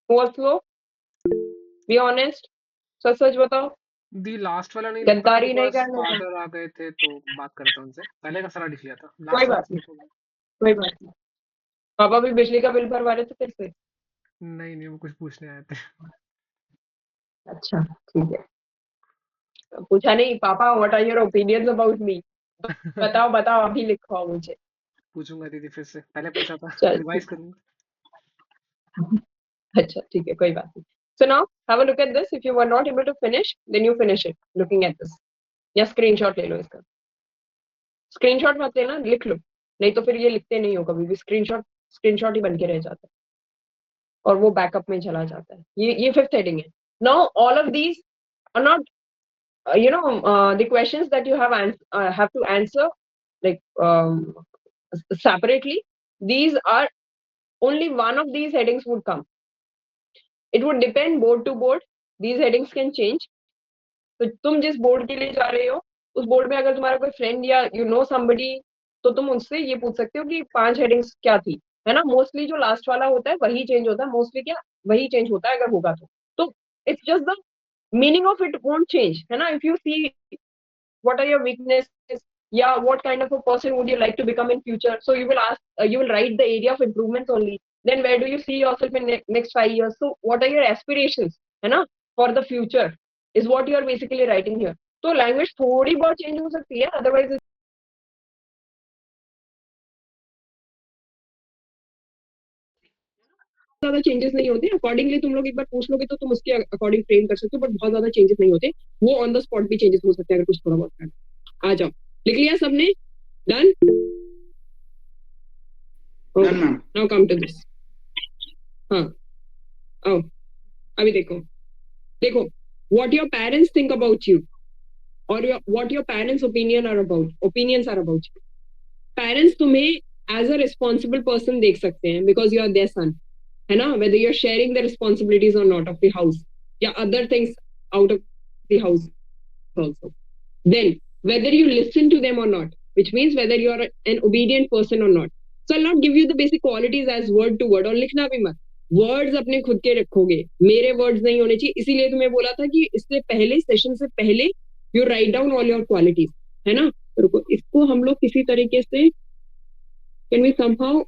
Who was slow? Be honest. सच सच बताओ. दी last वाला नहीं गद्दारी नहीं करना था. फादर आ गए थे तो बात करता हूं उनसे. पहले का सारा लिख लिया था. कोई बात नहीं. कोई बात नहीं. पापा भी बिजली का बिल भरवा रहे थे तेरे से? नहीं वो कुछ पूछने आए थे. अच्छा ठीक है. पूछा नहीं पापा what are your opinions about me? बताओ अभी लिखवाओ मुझे. पूछूंगा दीदी फिर से. पहले पूछा था. चल, रिवाइज करूंगा. अच्छा ठीक है कोई बात नहीं. So now have a look at this. If you were not able to finish, then you finish it looking at this. या स्क्रीनशॉट ले लो इसका. स्क्रीनशॉट मत लेना, लिख लो. नहीं तो फिर ये लिखते नहीं हो कभी भी. स्क्रीनशॉट ही बन के रह जाता है और वो बैकअप में चला जाता है. ये फिफ्थ हेडिंग है. Now all of these are not the questions that you have to answer like separately. These are only one of these headings would come. It would depend board to board. These headings can change. तो तुम जिस board के लिए जा रहे हो उस board में अगर तुम्हारा कोई फ्रेंड या you know somebody तो तुम उससे ये पूछ सकते हो कि 5 हेडिंग्स क्या थी, है ना. मोस्टली जो लास्ट वाला होता है वही चेंज होता है. मोस्टली क्या वही चेंज होता है अगर होगा तो it's just the meaning of it won't change, है ना. If you see what are your weaknesses, yeah, what kind of a person would you like to become in future, so you will ask, you will write the area of improvements only. Then where do you see yourself in next 5 years, so what are your aspirations, है ना, for the future is what you are basically writing here. तो language थोड़ी बहुत change हो सकती है, otherwise ज्यादा changes नहीं होते. अकॉर्डिंगली तुम लोग एक बार पूछ लोगे तो तुम उसके अकॉर्डिंग फ्रेम कर सकते हो, बट बहुत ज्यादा चेंजेस नहीं होते. वो ऑन द स्पॉट भी चेंजेस हो सकते हैं अगर कुछ थोड़ा बहुत करना. आ जाओ. लिख लिया सबने? Done. Now come to this. हाँ आओ अभी देखो what your parents think about you और what your parents opinions are about you. Parents तुम्हें एज अ रिस्पॉन्सिबल पर्सन देख सकते हैं because you are their son, है ना. whether you're sharing the responsibilities or not of the house या other things out of the house also. Then whether you listen to them or not, which means whether you're an obedient person or not. So I'll not give you the basic qualities as word to word. और लिखना भी मत. Words अपने खुद के रखोगे, मेरे words नहीं होने चाहिए. इसीलिए तुम्हें बोला था कि इससे पहले सेशन से पहले you write down all your qualities, है ना. रुको, इसको हम लोग किसी तरीके से can we somehow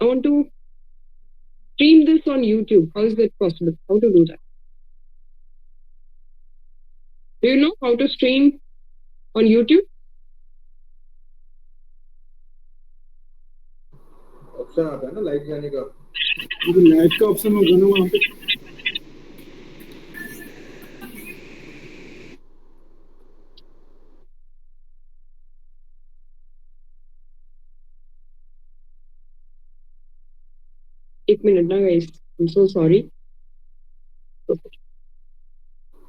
I want to stream this on YouTube. How is that possible? How to do that? Do you know how to stream on YouTube? Option आता है ना लाइव जाने का. लाइव का ऑप्शन होगा ना वहाँ पे. एक मिनट ना guys, I am so sorry.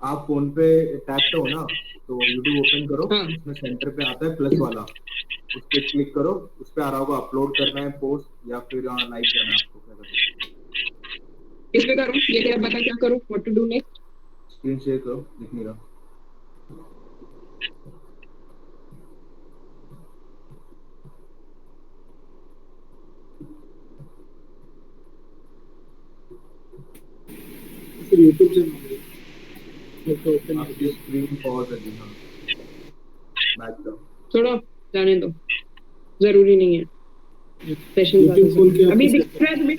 आप फोन पे टैप हो ना तो YouTube ओपन करो. हाँ. उसमें सेंटर पे आता है प्लस वाला. उस पर क्लिक करो, उस पर आ रहा होगा अपलोड करना है पोस्ट या फिर लाइक करना है आपको, क्या करना है? किस पे करूँ ये क्या बता, क्या करूँ, what to do next? Screen share करो, दिख नहीं रहा। फिर यूट्यूब से मांगे तो ओपन आपकी स्क्रीन पॉज है जी। हाँ, बैक जाओ। छोड़ो, जाने दो, जरूरी नहीं है सेशन यूट्यूब खोल के अभी आपको दिख रहा है तुम्हें?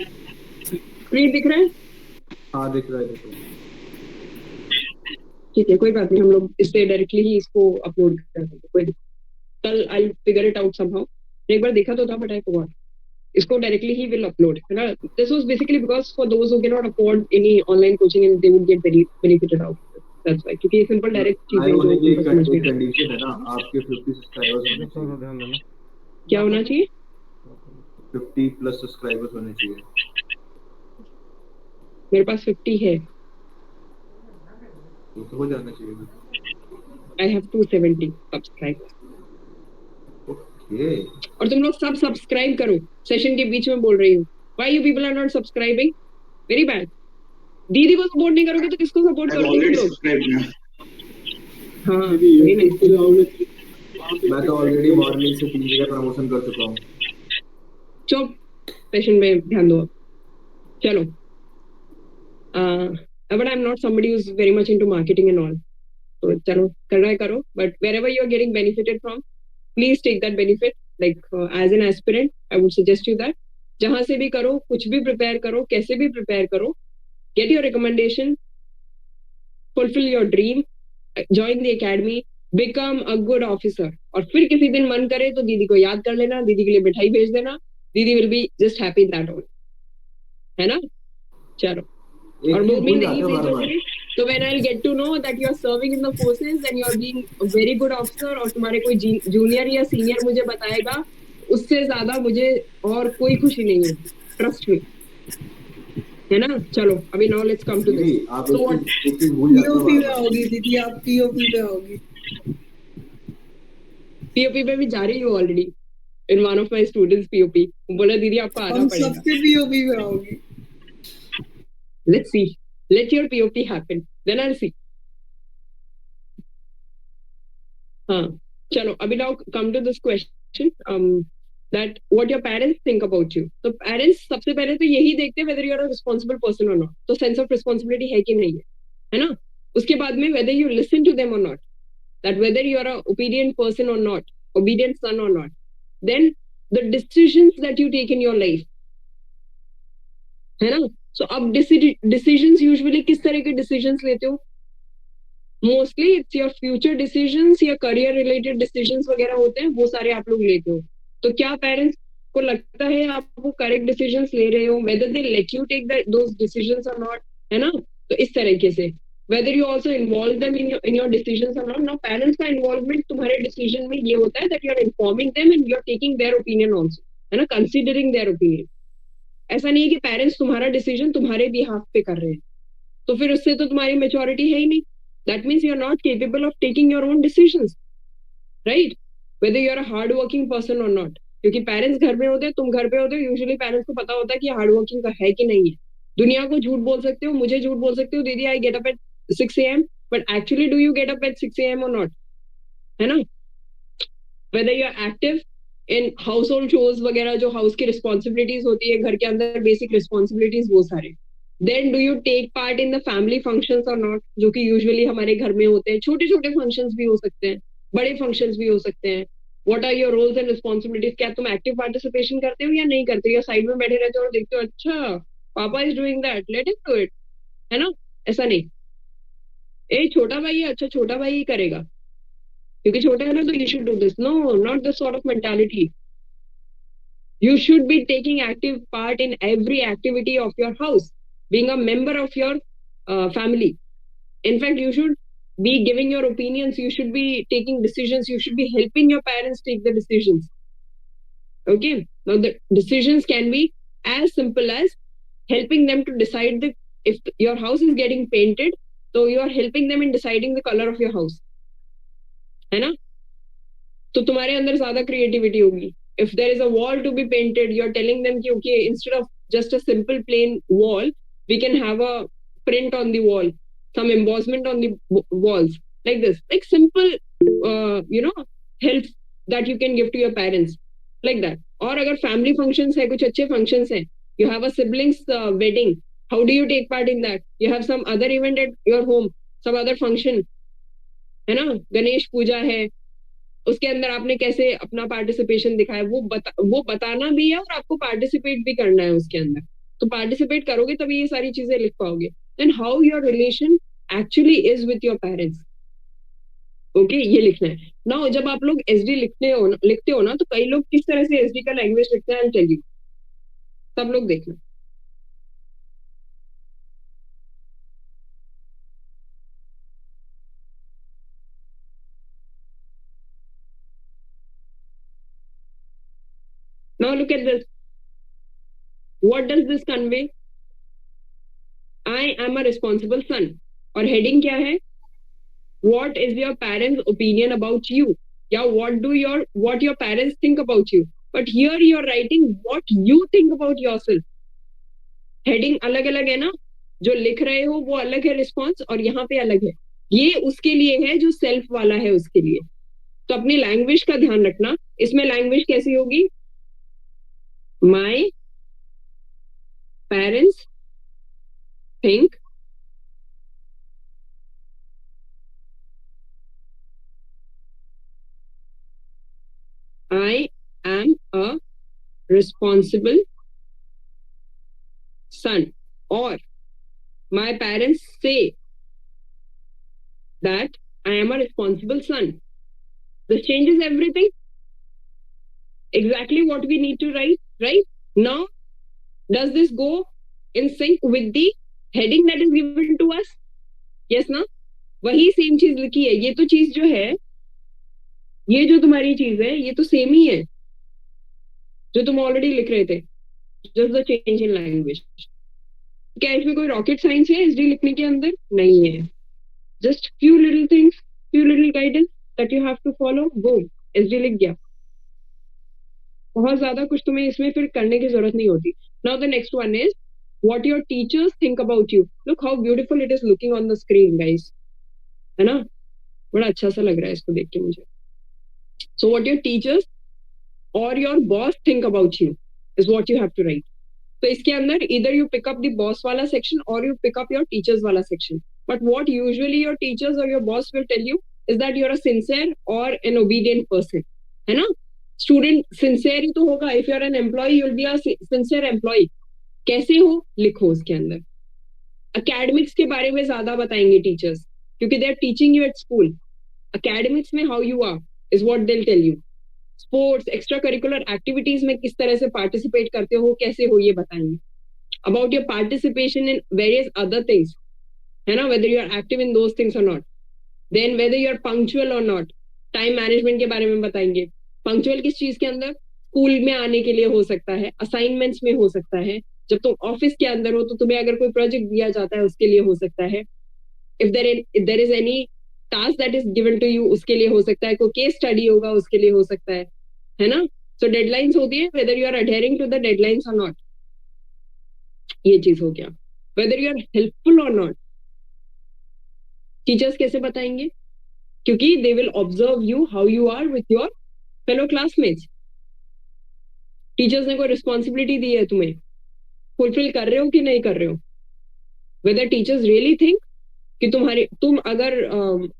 स्क्रीन दिख रहा है? हाँ दिख रहा है, देखो। ठीक है, कोई बात नहीं, हम लोग इससे डायरेक्टली ही इसको अपलोड कर देंगे, कोई कल I figure it out somehow. एक बार देखा तो था बट आई फॉरगॉट। इसको डायरेक्टली ही विल अपलोड, है ना? This was basically because for those who can not afford any online coaching and they would get very benefited out of it, that's why, क्योंकि ये simple direct चीजें live होने की जो समझ में एक कंडीशन है ना, आपके 50 सब्सक्राइबर्स होने चाहिए। क्या होना चाहिए? 50 प्लस सब्सक्राइबर्स होने चाहिए। मेरे पास 50 है, तो हो जाना चाहिए। I have 270 subscribers. ओके, और तुम लोग सब सब्सक्राइब करो, सेशन के बीच में बोल रही हूँ, why you people are not subscribing? Very bad. दीदी को सपोर्ट नहीं करोगे तो किसको सपोर्ट आई हैव करोगे तुम ऑलरेडी लोग? सब्सक्राइब्ड ना। हाँ, यदि वही यूट्यूब नहीं। पे जाओगे तो वहाँ पे मैं तो ऑलरेडी मॉर्निंग से 3 जगह प्रमोशन कर चुका हूँ। चुप, सेशन में ध्यान दो। चलो, but I'm not somebody who's very much into marketing and all. So चलो कर रहा है करो, but wherever you are getting benefited from, please take that benefit. Like as an aspirant, I would suggest you that जहाँ से भी करो, कुछ भी prepare करो, कैसे भी prepare करो, get your recommendation, fulfill your dream, join the academy, become a good officer. और फिर किसी दिन मन करे तो दीदी को याद कर लेना, दीदी के लिए मिठाई भेज देना, दीदी will be just happy in that all, है ना? चलो, और वो भी नहीं भेजोगे तो when I'll get to know that you are serving in the forces and you are being a very good officer और तुम्हारे कोई जूनियर या सीनियर मुझे बताएगा, उससे ज्यादा मुझे और कोई खुशी नहीं है, ट्रस्ट मी, है ना? चलो अभी now let's come to this. आप सो व्हाट एक चीज भूल जाते हो पीओपी पे बार-बार। आओगी दीदी, आप पीओपी पे आओगी? पीओपी पे भी जा रही हूँ already, in one of my students POP बोला दीदी आपको आना पड़ेगा। हम सबके पीओपी पे आओगी। Let's see. Let your POP happen. Then I'll see. हाँ, चलो अभी now come to this question. That what your parents think about you. तो parents सबसे पहले तो यही देखते हैं whether you are a responsible person or not. तो sense of responsibility है कि नहीं है ना? उसके बाद में whether you listen to them or not. That whether you are a obedient person or not, obedient son or not. Then the decisions that you take in your life, है ना? So अब decisions usually किस तरह के decisions लेते हो? Mostly it's your future decisions या career related decisions वगैरह होते हैं, वो सारे आप लोग लेते हो। तो क्या पेरेंट्स को लगता है आप वो करेक्ट डिसीजंस ले रहे हो, whether they let you take those decisions और नॉट, है ना? तो इस तरीके से whether you also involve them in your decisions और नॉट। नाउ पेरेंट्स का इन्वॉल्वमेंट तुम्हारे डिसीजन में ये होता है that you are informing them and you are taking their opinion also, है ना, कंसीडरिंग देयर ओपिनियन। ऐसा नहीं है कि पेरेंट्स तुम्हारा डिसीजन तुम्हारे बिहाफ पे कर रहे हैं, तो फिर उससे तो तुम्हारी मेच्योरिटी है ही नहीं। That means you are not capable of taking your own decisions, right? Whether you are a hard working person or not. क्योंकि पेरेंट्स घर में होते हैं, तुम घर पे होते हो, यूजुअली पेरेंट्स को पता होता है कि हार्ड वर्किंग का है कि नहीं है। दुनिया को झूठ बोल सकते हो, मुझे झूठ बोल सकते हो, दीदी I get up at 6 AM, but actually do you get up at 6 AM और नॉट, है ना? Whether you are active in household chores वगैरह, जो हाउस की रिस्पॉन्सिबिलिटीज होती है, घर के अंदर बेसिक रिस्पॉन्सिबिलिटीज, वो सारे। Then do you take part in the family functions or not, जो कि यूजुअली हमारे घर में होते हैं। छोटे छोटे फंक्शंस भी हो सकते हैं, बड़े फंक्शंस भी हो सकते हैं। What are your roles and responsibilities? क्या तुम एक्टिव पार्टिसिपेशन करते हो या नहीं करते हो, या साइड में बैठे रहते हो और देखते हो अच्छा पापा is doing that, let him do it, है ना? ऐसा नहीं, ए छोटा भाई है, अच्छा छोटा भाई ही करेगा क्योंकि छोटा है ना तो you should do this. No, not this sort of mentality. You should be taking active part in every activity of your house, being a member of your family. In fact, you should be giving your opinions, you should be taking decisions, you should be helping your parents take the decisions. Okay? Now, the decisions can be as simple as helping them to decide if your house is getting painted, so you are helping them in deciding the color of your house. है ना? तो तुम्हारे अंदर ज्यादा creativity होगी. If there is a wall to be painted, you're telling them कि okay, instead of just a simple plain wall, we can have a print on the wall, some embossment on the walls, like this, like simple, help that you can give to your parents, like that. और अगर family functions है, कुछ अच्छे functions हैं, you have a siblings wedding, how do you take part in that? You have some other event at your home, some other function, है ना, गणेश पूजा है, उसके अंदर आपने कैसे अपना पार्टिसिपेशन दिखाया, वो बताना भी है और आपको पार्टिसिपेट भी करना है उसके अंदर. तो पार्टिसिपेट करोगे तभी ये सारी चीजें लिख पाओगे. Then how your relation actually is with your parents. Okay, ये लिखना है. नाउ जब आप लोग एसडी लिखते हो ना, तो कई लोग किस तरह से एसडी का लैंग्वेज लिखते हैं, आई टेल यू. सब लोग देखना. Now look at this. What does this convey? I am a responsible son. और heading क्या है? What is your parents' opinion about you? या what your parents think about you? But here you are writing what you think about yourself. Heading अलग अलग है ना, जो लिख रहे हो वो अलग है रिस्पॉन्स, और यहाँ पे अलग है. ये उसके लिए है जो सेल्फ वाला है, उसके लिए. तो अपनी लैंग्वेज का ध्यान रखना. इसमें लैंग्वेज कैसी होगी? My parents think I am a responsible son, or my parents say that I am a responsible son. This changes everything. Exactly what we need to write, right? Now, does this go in sync with the heading that is given to us? Yes, ना? वही same चीज लिखी है. ये तो चीज जो है, ये जो तुम्हारी चीज है, ये तो सेम ही है जो तुम ऑलरेडी लिख रहे थे. Just the change in language. क्या इसमें कोई रॉकेट साइंस है एसडी लिखने के अंदर? नहीं है. Just few little things, few little guidance that you have to follow. Go, SD लिख गया. बहुत ज्यादा कुछ तुम्हें इसमें फिर करने की जरूरत नहीं होती. Now the next one is what your teachers think about you. Look how beautiful it is looking on the screen guys, है ना? बड़ा अच्छा सा लग रहा है इसको देख के मुझे. सो व्हाट योर टीचर्स और your boss think about you is what you have to write. तो इसके अंदर इधर you pick up the boss वाला सेक्शन और you pick up your teachers वाला section. But what usually your teachers और your boss will tell you is that you are a sincere और an obedient person, है ना? Student sincere ही तो होगा. If you are N employee you will be a sincere employee. कैसे हो लिखो उसके अंदर. एकेडमिक्स के बारे में ज्यादा बताएंगे टीचर्स, क्योंकि they are teaching you at school. Academics में how you are is what they will tell you. Sports, extra curricular activities में किस तरह से पार्टिसिपेट करते हो, कैसे हो, ये बताएंगे. About your participation in various other things, है ना, whether you are active in those things और नॉट. Then whether you are punctual और नॉट. टाइम मैनेजमेंट के बारे में बताएंगे. पंक्चुअल किस चीज के अंदर? स्कूल में आने के लिए हो सकता है, असाइनमेंट्स में हो सकता है, जब तुम ऑफिस के अंदर हो तो तुम्हें अगर कोई प्रोजेक्ट दिया जाता है उसके लिए हो सकता है. If there is any task that is given to you उसके लिए हो सकता है. कोई केस स्टडी होगा उसके लिए हो सकता है ना? सो डेडलाइंस होती है, whether you are adhering to the deadlines और नॉट. ये चीज हो गया. वेदर यू आर हेल्पफुल और नॉट. टीचर्स कैसे बताएंगे? क्योंकि they will observe you how you are with your fellow classmates. Teachers ने कोई रिस्पॉन्सिबिलिटी दी है तुम्हें, फुलफिल कर रहे हो कि नहीं कर रहे हो. वेदर टीचर्स रियली थिंक कि तुम अगर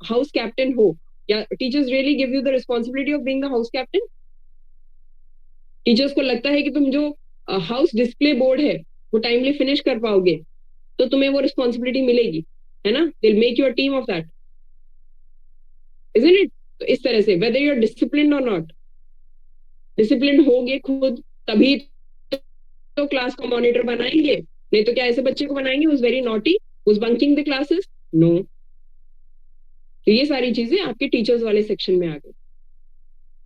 हाउस कैप्टन हो, या teachers really give you the responsibility of being the house captain. Teachers को लगता है कि तुम जो हाउस डिस्प्ले बोर्ड है वो टाइमली फिनिश कर पाओगे, तो तुम्हें वो रिस्पॉन्सिबिलिटी मिलेगी, है ना? They will make you a team of that, isn't it? तो इस तरह से वेदर यू आर डिसिप्लिन्ड और नॉट. डिसिप्लिन होगे खुद तभी तो क्लास को मॉनिटर बनाएंगे. नहीं तो क्या ऐसे बच्चे को बनाएंगे who's very naughty, who's bunking the classes? No. तो ये सारी चीजें आपके टीचर्स वाले सेक्शन में आ गई.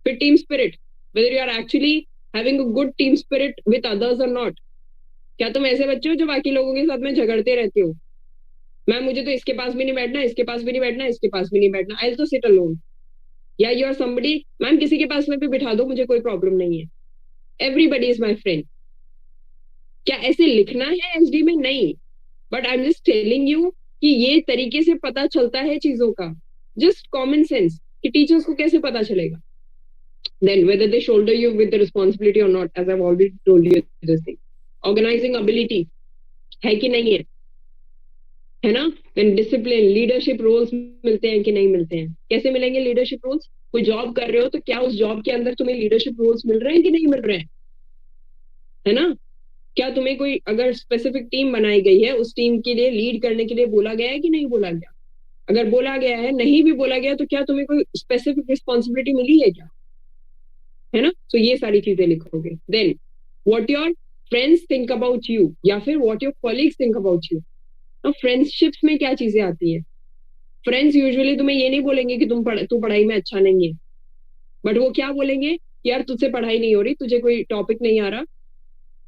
फिर team spirit, whether you are actually having a good team spirit with others or not. क्या तुम ऐसे बच्चे हो जो बाकी लोगों के साथ में झगड़ते रहते हो? मैम मुझे तो इसके पास भी नहीं बैठना, इसके पास भी नहीं बैठना, इसके पास भी नहीं बैठना, I'll तो sit alone. या यू आर समबडी, मैम किसी के पास में भी बिठा दो, मुझे कोई प्रॉब्लम नहीं है, एवरीबडी इज माई फ्रेंड। क्या ऐसे लिखना है एसडी में? नहीं, but I am just telling you कि ये तरीके से पता चलता है चीजों का, जस्ट कॉमन सेंस, कि टीचर्स को कैसे पता चलेगा। Then whether they shoulder you with the responsibility or not, as I've already told you this thing. Organizing ability है कि नहीं है ना? Then discipline, leadership roles मिलते हैं कि नहीं मिलते हैं? कैसे मिलेंगे leadership roles? कोई जॉब कर रहे हो तो क्या उस जॉब के अंदर तुम्हें leadership roles मिल रहे हैं कि नहीं मिल रहे हैं? है ना? क्या तुम्हें कोई अगर स्पेसिफिक टीम बनाई गई है, उस टीम के लिए लीड करने के लिए बोला गया है कि नहीं बोला गया? अगर बोला गया है, नहीं भी बोला गया, तो क्या तुम्हें कोई स्पेसिफिक रिस्पॉन्सिबिलिटी मिली है क्या? है ना? तो ये सारी चीजें लिखोगे। Then what your friends think about you, या फिर what your colleagues think about you. तो फ्रेंडशिप्स में क्या चीजें आती है? फ्रेंड्स यूजुअली तुम्हें ये नहीं बोलेंगे कि तू पढ़ाई में अच्छा नहीं है, बट वो क्या बोलेंगे, यार तुझसे पढ़ाई नहीं हो रही, तुझे कोई टॉपिक नहीं आ रहा,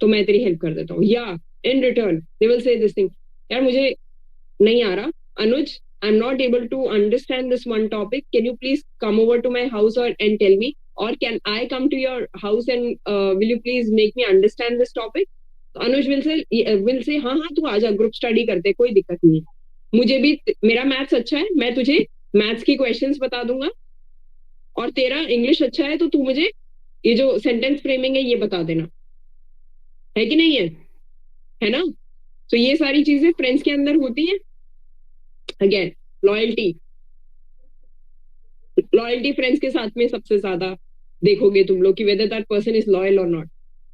तो मैं तेरी हेल्प कर देता हूँ। या in return they will say this thing, यार मुझे नहीं आ रहा Anuj, I am not able to understand this one topic, can you please come over to my house और and tell me, or can I come to your house and will you please make me understand this topic? Anuj will say हाँ हाँ तू आजा, group study करते, कोई दिक्कत नहीं है, मुझे भी मेरा मैथ्स अच्छा है, मैं तुझे मैथ्स की क्वेश्चंस बता दूंगा, और तेरा इंग्लिश अच्छा है तो तू मुझे ये जो सेंटेंस फ्रेमिंग है ये बता देना, है कि नहीं है ना? तो ये सारी चीजें फ्रेंड्स के अंदर होती हैं। अगेन लॉयल्टी फ्रेंड्स के साथ में सबसे ज्यादा देखोगे तुम लोग कि whether that person is loyal or not.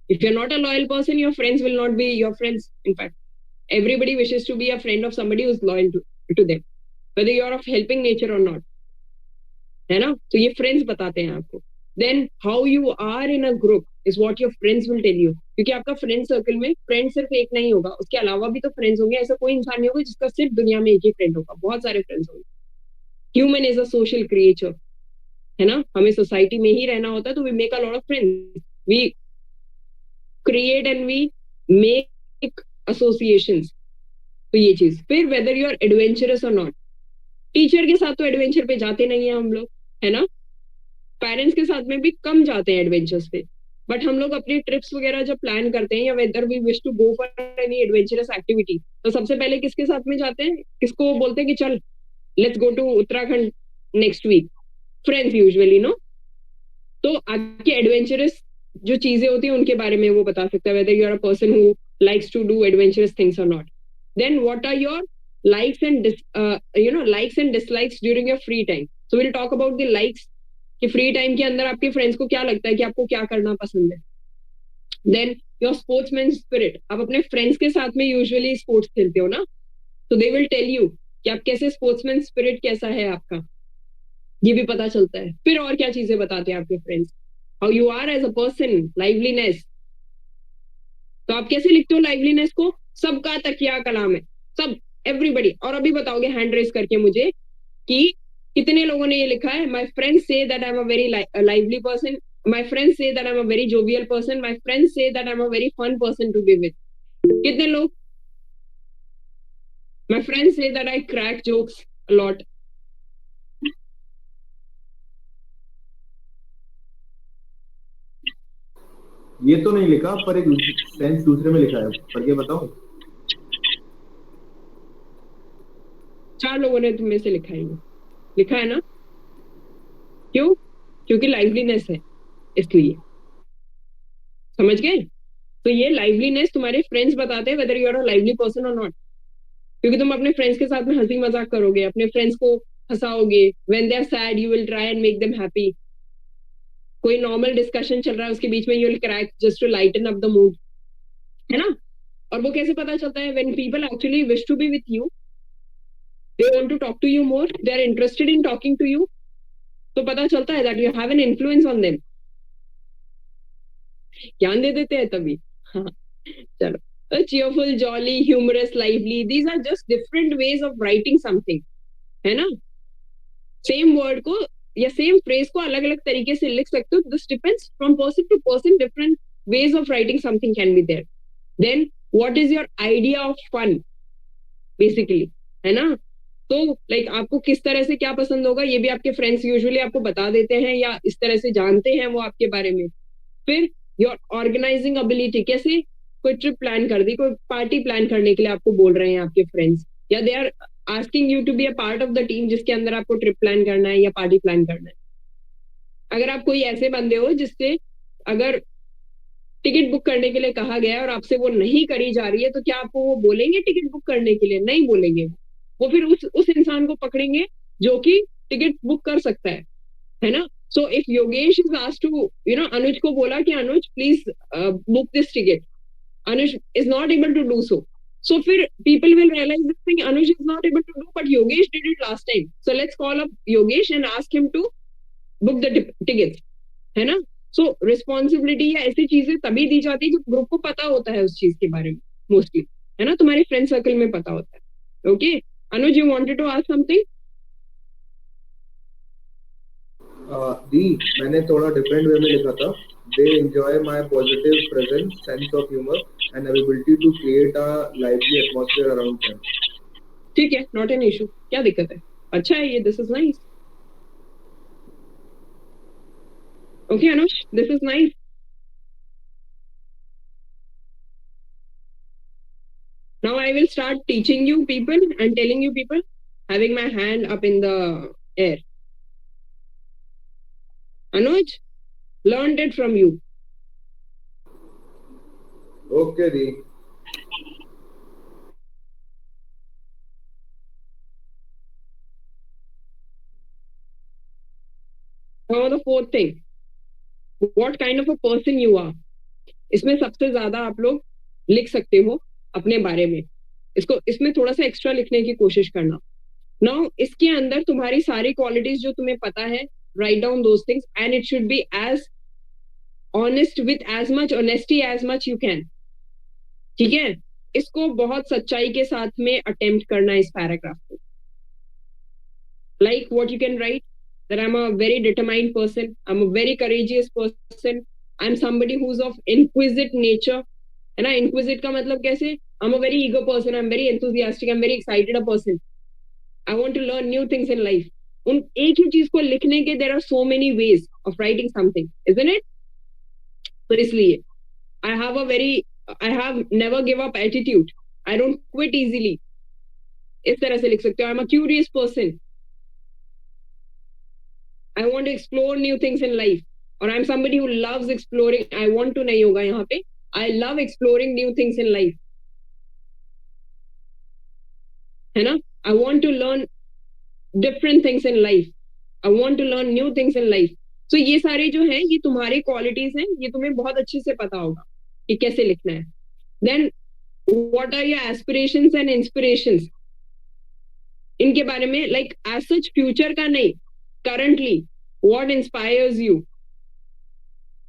If you're not a loyal person, your friends will not be your friends. In fact, everybody wishes to be a friend of somebody who's loyal to them, whether you're of helping nature or not. है ना? तो ये friends बताते हैं आपको। Then how you are in a group is what your friends will tell you. क्योंकि आपका friend circle में friend सिर्फ एक नहीं होगा, उसके अलावा भी तो friends होंगे। ऐसा कोई इंसान नहीं होगा जिसका सिर्फ दुनिया में एक ही friend होगा, बहुत सारे friends होंगे। Human is a social creature, है ना? हमें सोसाइटी में ही रहना होता है, तो we make a lot of friends, we create and we make associations. तो ये चीज। फिर वेदर यू आर एडवेंचरस और नॉट, टीचर के साथ तो एडवेंचर पे जाते नहीं है हम लोग, है ना? पेरेंट्स के साथ में भी कम जाते हैं एडवेंचर्स पे, बट हम लोग अपनी ट्रिप्स वगैरह जब प्लान करते हैं, या whether we wish to go for any adventurous activity, तो सबसे पहले किसके साथ में जाते हैं? किसको बोलते हैं कि चल let's go to Uttarakhand next week? Friends usually, no? तो आपके एडवेंचरस जो चीजें होती हैं उनके बारे में वो बता सकता है, whether you are a person who likes to do adventurous things or not. Then what are your likes and likes and dislikes during your free time? So we'll talk about the likes, कि free time के अंदर आपके friends को क्या लगता है कि आपको क्या करना पसंद है। देन योर स्पोर्ट्समैन स्पिरिट, आप अपने फ्रेंड्स के साथ में यूजुअली स्पोर्ट्स खेलते हो ना, तो दे विल टेल यू कि आप कैसे, स्पोर्ट्समैन स्पिरिट कैसा है आपका, ये भी पता चलता है। फिर और क्या चीजें बताते हैं आपके friends? How you are as a person, liveliness, तो आप कैसे लिखते हो लाइवलीनेस को? सबका तकिया कलाम है, सब, एवरीबडी। और अभी बताओगे हैंड रेस करके मुझे कि कितने लोगों ने ये लिखा है, my friends say that I am a very lively person, my friends say that I am a very jovial person, my friends say that I am a very fun person to be with. कितने लोग? My friends say that I crack jokes a lot. ये तो नहीं लिखा, पर एक sense दूसरे में लिखा है, पढ़ के बताऊं? 4 लोगों ने तुम में से लिखा है ना? क्यों? क्योंकि लाइवलीनेस है, इसलिए। समझ गए? तो ये लाइवलीनेस तुम्हारे फ्रेंड्स बताते हैं whether you are a lively person और नॉट, क्योंकि तुम अपने फ्रेंड्स के साथ में हंसी मजाक करोगे, अपने फ्रेंड्स को हंसाओगे। When they are sad you will try and make them happy. कोई नॉर्मल डिस्कशन चल रहा है, उसके बीच में you will crack just to lighten up the mood, है ना? और वो कैसे पता चलता है? When people actually wish to be with you, they want to talk to you more, they are interested in talking to you, तो पता चलता है that you have an influence on them. ज्ञान दे देते हैं तभी। हाँ, चलो। cheerful, jolly, humorous, lively, these are just different ways of writing something, है ना? सेम वर्ड को या सेम फ्रेज को अलग अलग तरीके से लिख सकते हो। This depends from person to person, different ways of writing something can be there. Then what is your idea of fun, basically, है ना? तो लाइक आपको किस तरह से क्या पसंद होगा ये भी आपके फ्रेंड्स यूजुअली आपको बता देते हैं या इस तरह से जानते हैं वो आपके बारे में। फिर योर ऑर्गेनाइजिंग एबिलिटी, कैसे कोई ट्रिप प्लान कर दी, कोई पार्टी प्लान करने के लिए आपको बोल रहे हैं आपके फ्रेंड्स, या they are asking you to be a part of the team जिसके अंदर आपको ट्रिप प्लान करना है या पार्टी प्लान करना है। अगर आप कोई ऐसे बंदे हो जिससे अगर टिकट बुक करने के लिए कहा गया है और आपसे वो नहीं करी जा रही है, तो क्या आपको वो बोलेंगे टिकट बुक करने के लिए? नहीं बोलेंगे। वो फिर उस इंसान को पकड़ेंगे जो कि टिकट बुक कर सकता है ना। So if Yogesh is asked to Anuj को बोला कि Anuj please book this ticket, Anuj is not able to do so, so फिर people will realize this thing Anuj is not able to do, but Yogesh did it last time, so let's call up Yogesh and ask him to book the tickets, है ना। so responsibility या ऐसी चीजें तभी दी जाती है जब group को पता होता है उस चीज के बारे में, मोस्टली, है ना, तुम्हारे फ्रेंड सर्कल में पता होता है। Okay Anuj, you wanted to ask something? दी, मैंने थोड़ा डिफरेंट वे में लिखा था। They enjoy my positive presence, sense of humor, and ability to create a lively atmosphere around them. ठीक है, नॉट एन इशू, क्या दिक्कत है, अच्छा है ये, this is nice. Okay Anuj, this is nice. Now I will start teaching you people and telling you people, having my hand up in the air. Anuj, learned it from you. Okay, the. Now the fourth thing, what kind of a person you are. इसमें सबसे ज्यादा आप लोग लिख सकते हो अपने बारे में, इसमें थोड़ा सा एक्स्ट्रा लिखने की कोशिश करना। नाउ इसके अंदर तुम्हारी सारी क्वालिटीज जो तुम्हें पता है, write down those things and it should be as honest with as much honesty as much you can. ठीक है, इसको बहुत सच्चाई के साथ में अटेम्प्ट करना इस पैराग्राफ को। Like what you can right, that I'm a very determined person, I'm a very courageous person, I'm somebody who's of inquisitive nature, है ना। inquisitive का मतलब कैसे, I'm a very eager person, I'm very enthusiastic, I'm very excited a person, I want to learn new things in life। उन एक ही चीज को लिखने के there are so many ways of writing something, isn't it? तो इसलिए I have never give up attitude, I don't quit easily, इस तरह से लिख सकते हो। I'm a curious person, I want to explore new things in life, or I'm somebody who loves exploring, I want to नहीं होगा यहाँ पे, I love exploring new things in life, है ना। I want to learn different things in life, I want to learn new things in life। so ये सारे जो हैं ये तुम्हारी क्वालिटीज हैं, ये तुम्हें बहुत अच्छे से पता होगा कि कैसे लिखना है। then what are your aspirations and inspirations, इनके बारे में like as such future का नहीं, currently what inspires you,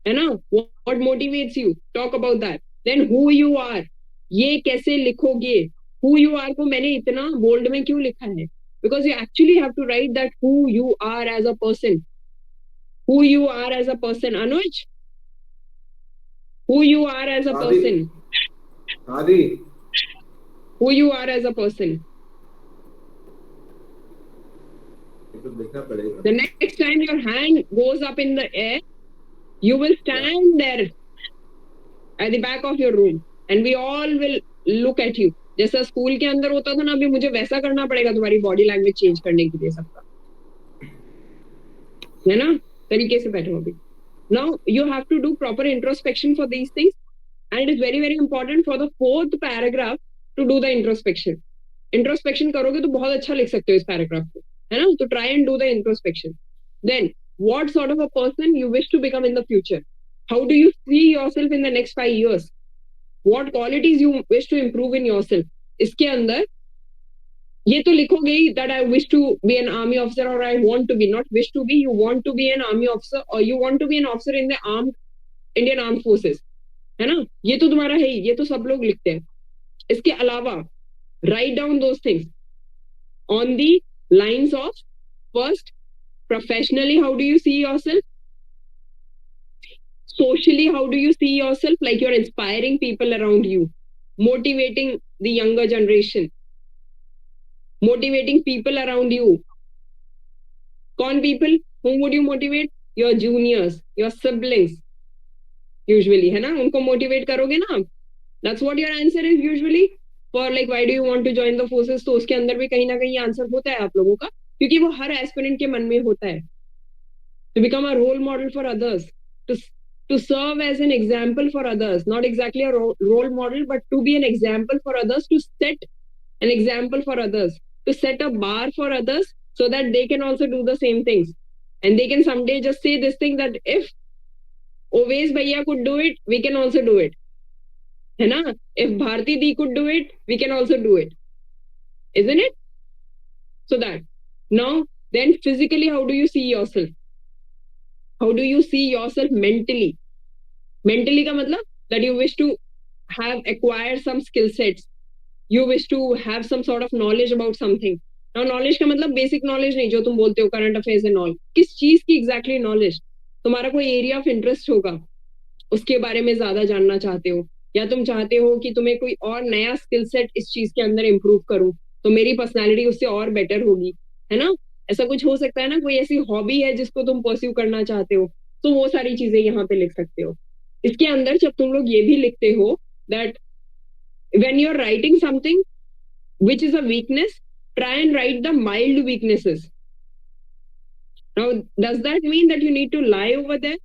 है ना, what motivates you, talk about that। then who you are, ये कैसे लिखोगे, who you are को मैंने इतना बोल्ड में क्यों लिखा है, because you actually have to write that who you are as a person, who you are as a person। Anuj, who you are as a person, हाँ दी, who you are as a person। तो देखना पड़ेगा। The next time your hand goes up in the air, you will stand there at the back of your room and we all will look at you। जैसा school के अंदर होता था ना, अभी मुझे वैसा करना पड़ेगा तुम्हारी बॉडी लैंग्वेज चेंज करने के लिए सबका, है ना, तरीके से बैठो अभी। Now you have to do proper introspection for these things and it is very very important for the fourth paragraph to do the introspection। introspection करोगे तो बहुत अच्छा लिख सकते हो इस पैराग्राफ को, है ना। तो try and do the introspection। then what sort of a person you wish to become in the future, how do you see yourself in the next 5 years, what qualities you wish to improve in yourself। इसके अंदर ये तो लिखोगे ही that I wish to be an army officer or I want to be, not wish to be, you want to be an army officer or you want to be an officer in the Indian armed forces, है ना। ये तो तुम्हारा है ही, ये तो सब लोग लिखते हैं। इसके अलावा write down those things on the lines of, first, professionally how do you see yourself, socially how do you see yourself, like you're inspiring people around you, motivating the younger generation, Motivating people around you. कौन people? Whom would you motivate? Your juniors, your siblings. Usually, है ना? उनको motivate करोगे ना आप? That's what your answer is usually. For like, why do you want to join the forces? तो उसके अंदर भी कहीं ना कहीं आंसर होता है आप लोगों का, क्योंकि वो हर एस्पिरेंट के मन में होता है. To become a role model for others, to serve as an example for others, not exactly a role model, but to be an example for others, to set an example for others, to set a bar for others so that they can also do the same things. And they can someday just say this thing that if Oves Bhaiya could do it, we can also do it. है ना? If Bharti Di could do it, we can also do it. Isn't it? So that. Now, then physically, how do you see yourself? How do you see yourself mentally? Mentally का मतलब that you wish to have acquired some skill sets. You wish to have some sort of knowledge about something. Now knowledge का मतलब basic knowledge नहीं जो तुम बोलते हो current affairs and all. किस चीज की exactly knowledge? तुम्हारा कोई area of interest होगा, उसके बारे में ज्यादा जानना चाहते हो, या तुम चाहते हो कि तुम्हें कोई और नया स्किल सेट इस चीज के अंदर इम्प्रूव करूं तो मेरी पर्सनालिटी उससे और बेटर होगी, है ना? ऐसा कुछ हो सकता है ना, कोई ऐसी हॉबी है जिसको तुम परस्यू करना चाहते हो, तो वो सारी चीजें यहाँ पे लिख सकते हो. इसके अंदर जब तुम लोग ये भी लिखते हो that when you are writing something which is a weakness, try and write the mild weaknesses. Now, does that mean that you need to lie over there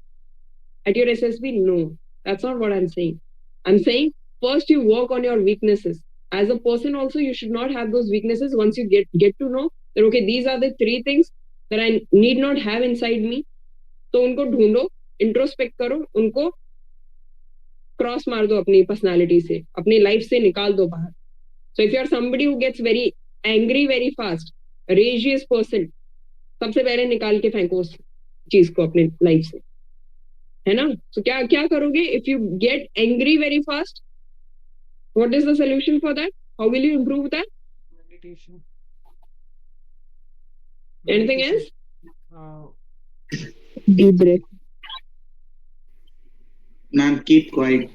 at your SSB? No, that's not what I'm saying. I'm saying first you work on your weaknesses. As a person also, you should not have those weaknesses. Once you get to know that, okay, these are the 3 things that I need not have inside me. तो उनको ढूंढो, introspect करो, उनको cross मार दो अपनी personality से, अपनी लाइफ से निकाल दो बाहर. So if you are somebody who gets very angry very fast, rageous person, सबसे पहले निकाल के फेंको उस चीज को अपने लाइफ से, है ना? So क्या करोगे if you get angry very fast? What is the solution for that? How will you improve that? Meditation. Anything else? Deep breath. Ma'am, keep quiet.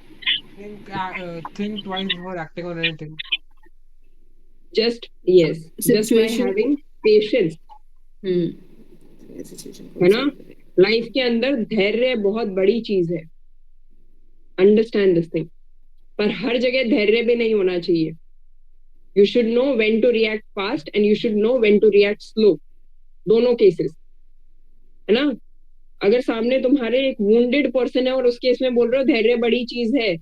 Think twice before acting on anything. Just just by having patience. है ना? Life के अंदर धैर्य बहुत बड़ी चीज है. Understand this thing. पर हर जगह धैर्य भी नहीं होना चाहिए. You should know when to react fast and you should know when to react slow. दोनों केसेस, है ना? अगर सामने तुम्हारे एक वुंडेड पर्सन है और उस केस में बोल रहे हो धैर्य बड़ी चीज है,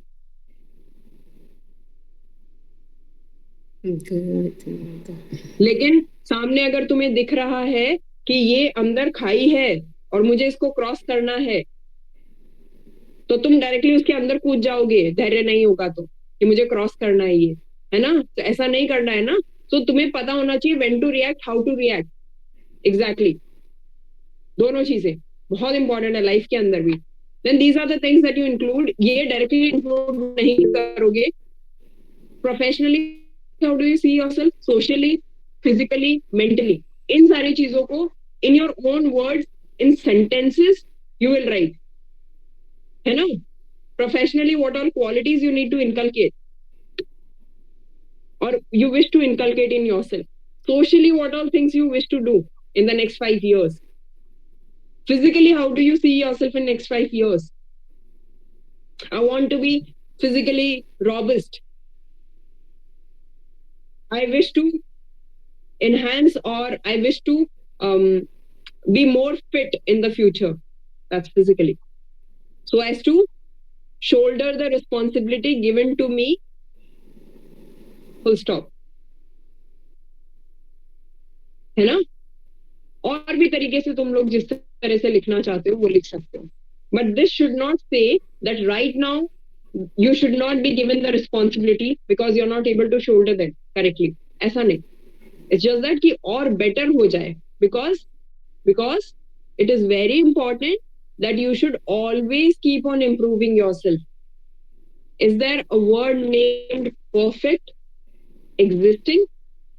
लेकिन सामने अगर तुम्हें दिख रहा है कि ये अंदर खाई है और मुझे इसको क्रॉस करना है, तो तुम डायरेक्टली उसके अंदर कूद जाओगे. धैर्य नहीं होगा तो कि मुझे क्रॉस करना है ये, है ना? तो ऐसा नहीं करना है ना. तो तुम्हें पता होना चाहिए when to react, how to react. Exactly. दोनों चीजें बहुत इंपॉर्टेंट है लाइफ के अंदर भी. Then these are the things that you include. ये डायरेक्टली इंक्लूड नहीं करोगे. Professionally how do you see yourself? Socially, physically, mentally. इन सारी चीजों को in your own words, in sentences, you will write. है ना? Professionally, what all qualities you need to inculcate or you wish to inculcate in yourself. Socially, what all things you wish to do in the next 5 years. Physically, how do you see yourself in next 5 years? I want to be physically robust. I wish to enhance or I wish to be more fit in the future. That's physically. So as to shoulder the responsibility given to me. Full stop. है ना? और भी तरीके से तुम लोग जिस तरह से लिखना चाहते हो वो लिख सकते हो. But this should not say that right now you should not be given the responsibility because you're not able to shoulder that correctly. ऐसा नहीं. It's just that कि और better हो जाए, because it is very important that you should always keep on improving yourself. Is there a word named perfect existing?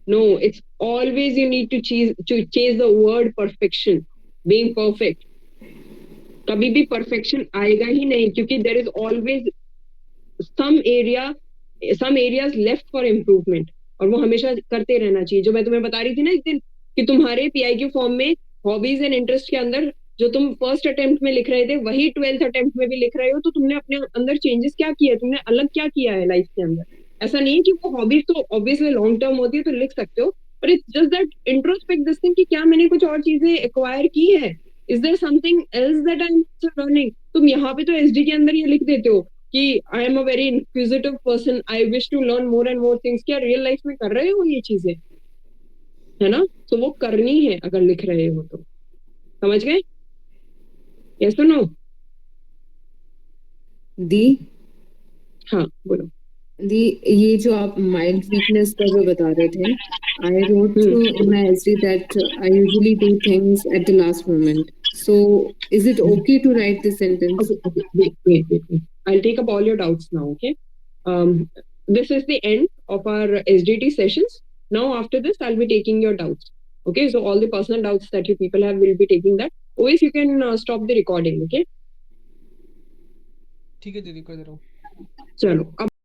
No, it's always you need to chase the word perfection, being perfect. कभी भी perfection आएगा ही नहीं, क्योंकि there is always some areas left for improvement. और वो हमेशा करते रहना चाहिए। जो मैं तुम्हें बता रही थी ना एक दिन कि तुम्हारे PIQ फॉर्म में हॉबीज एंड इंटरेस्ट के अंदर जो तुम फर्स्ट अटेम्प्ट में लिख रहे थे वही 12th अटेम्प्ट में भी लिख रहे हो, तो तुमने अपने अंदर चेंजेस क्या किया, तुमने अलग क्या किया है लाइफ के अंदर। ऐसा नहीं है कि वो हॉबीज तो ऑब्वियसली लॉन्ग टर्म होती है तो लिख सकते हो, but it's just that introspect this thing कि क्या मैंने कुछ और चीजें एक्वायर की है, is there something else that I am learning. तुम यहाँ पे तो SD के अंदर ये लिख देते हो कि I am a very inquisitive person, I wish to learn more and more things. क्या रियल लाइफ में कर रहे हो ये चीजें, है ना? तो वो करनी है अगर लिख रहे हो तो। समझ गए? यस और नो? दी हाँ बोलो। दी ये जो आप माइल्ड वीकनेस का जो बता रहे थे, I wrote in my SD that I usually do things at the last moment, so is it okay to write this sentence? Wait. I'll take up all your doubts now, okay? This is the end of our SDT sessions. Now after this I'll be taking your doubts, okay? So all the personal doubts that you people have, will be taking that. Always you can stop the recording, okay? ठीक है दीदी, कर दे रहा हूँ। चलो अब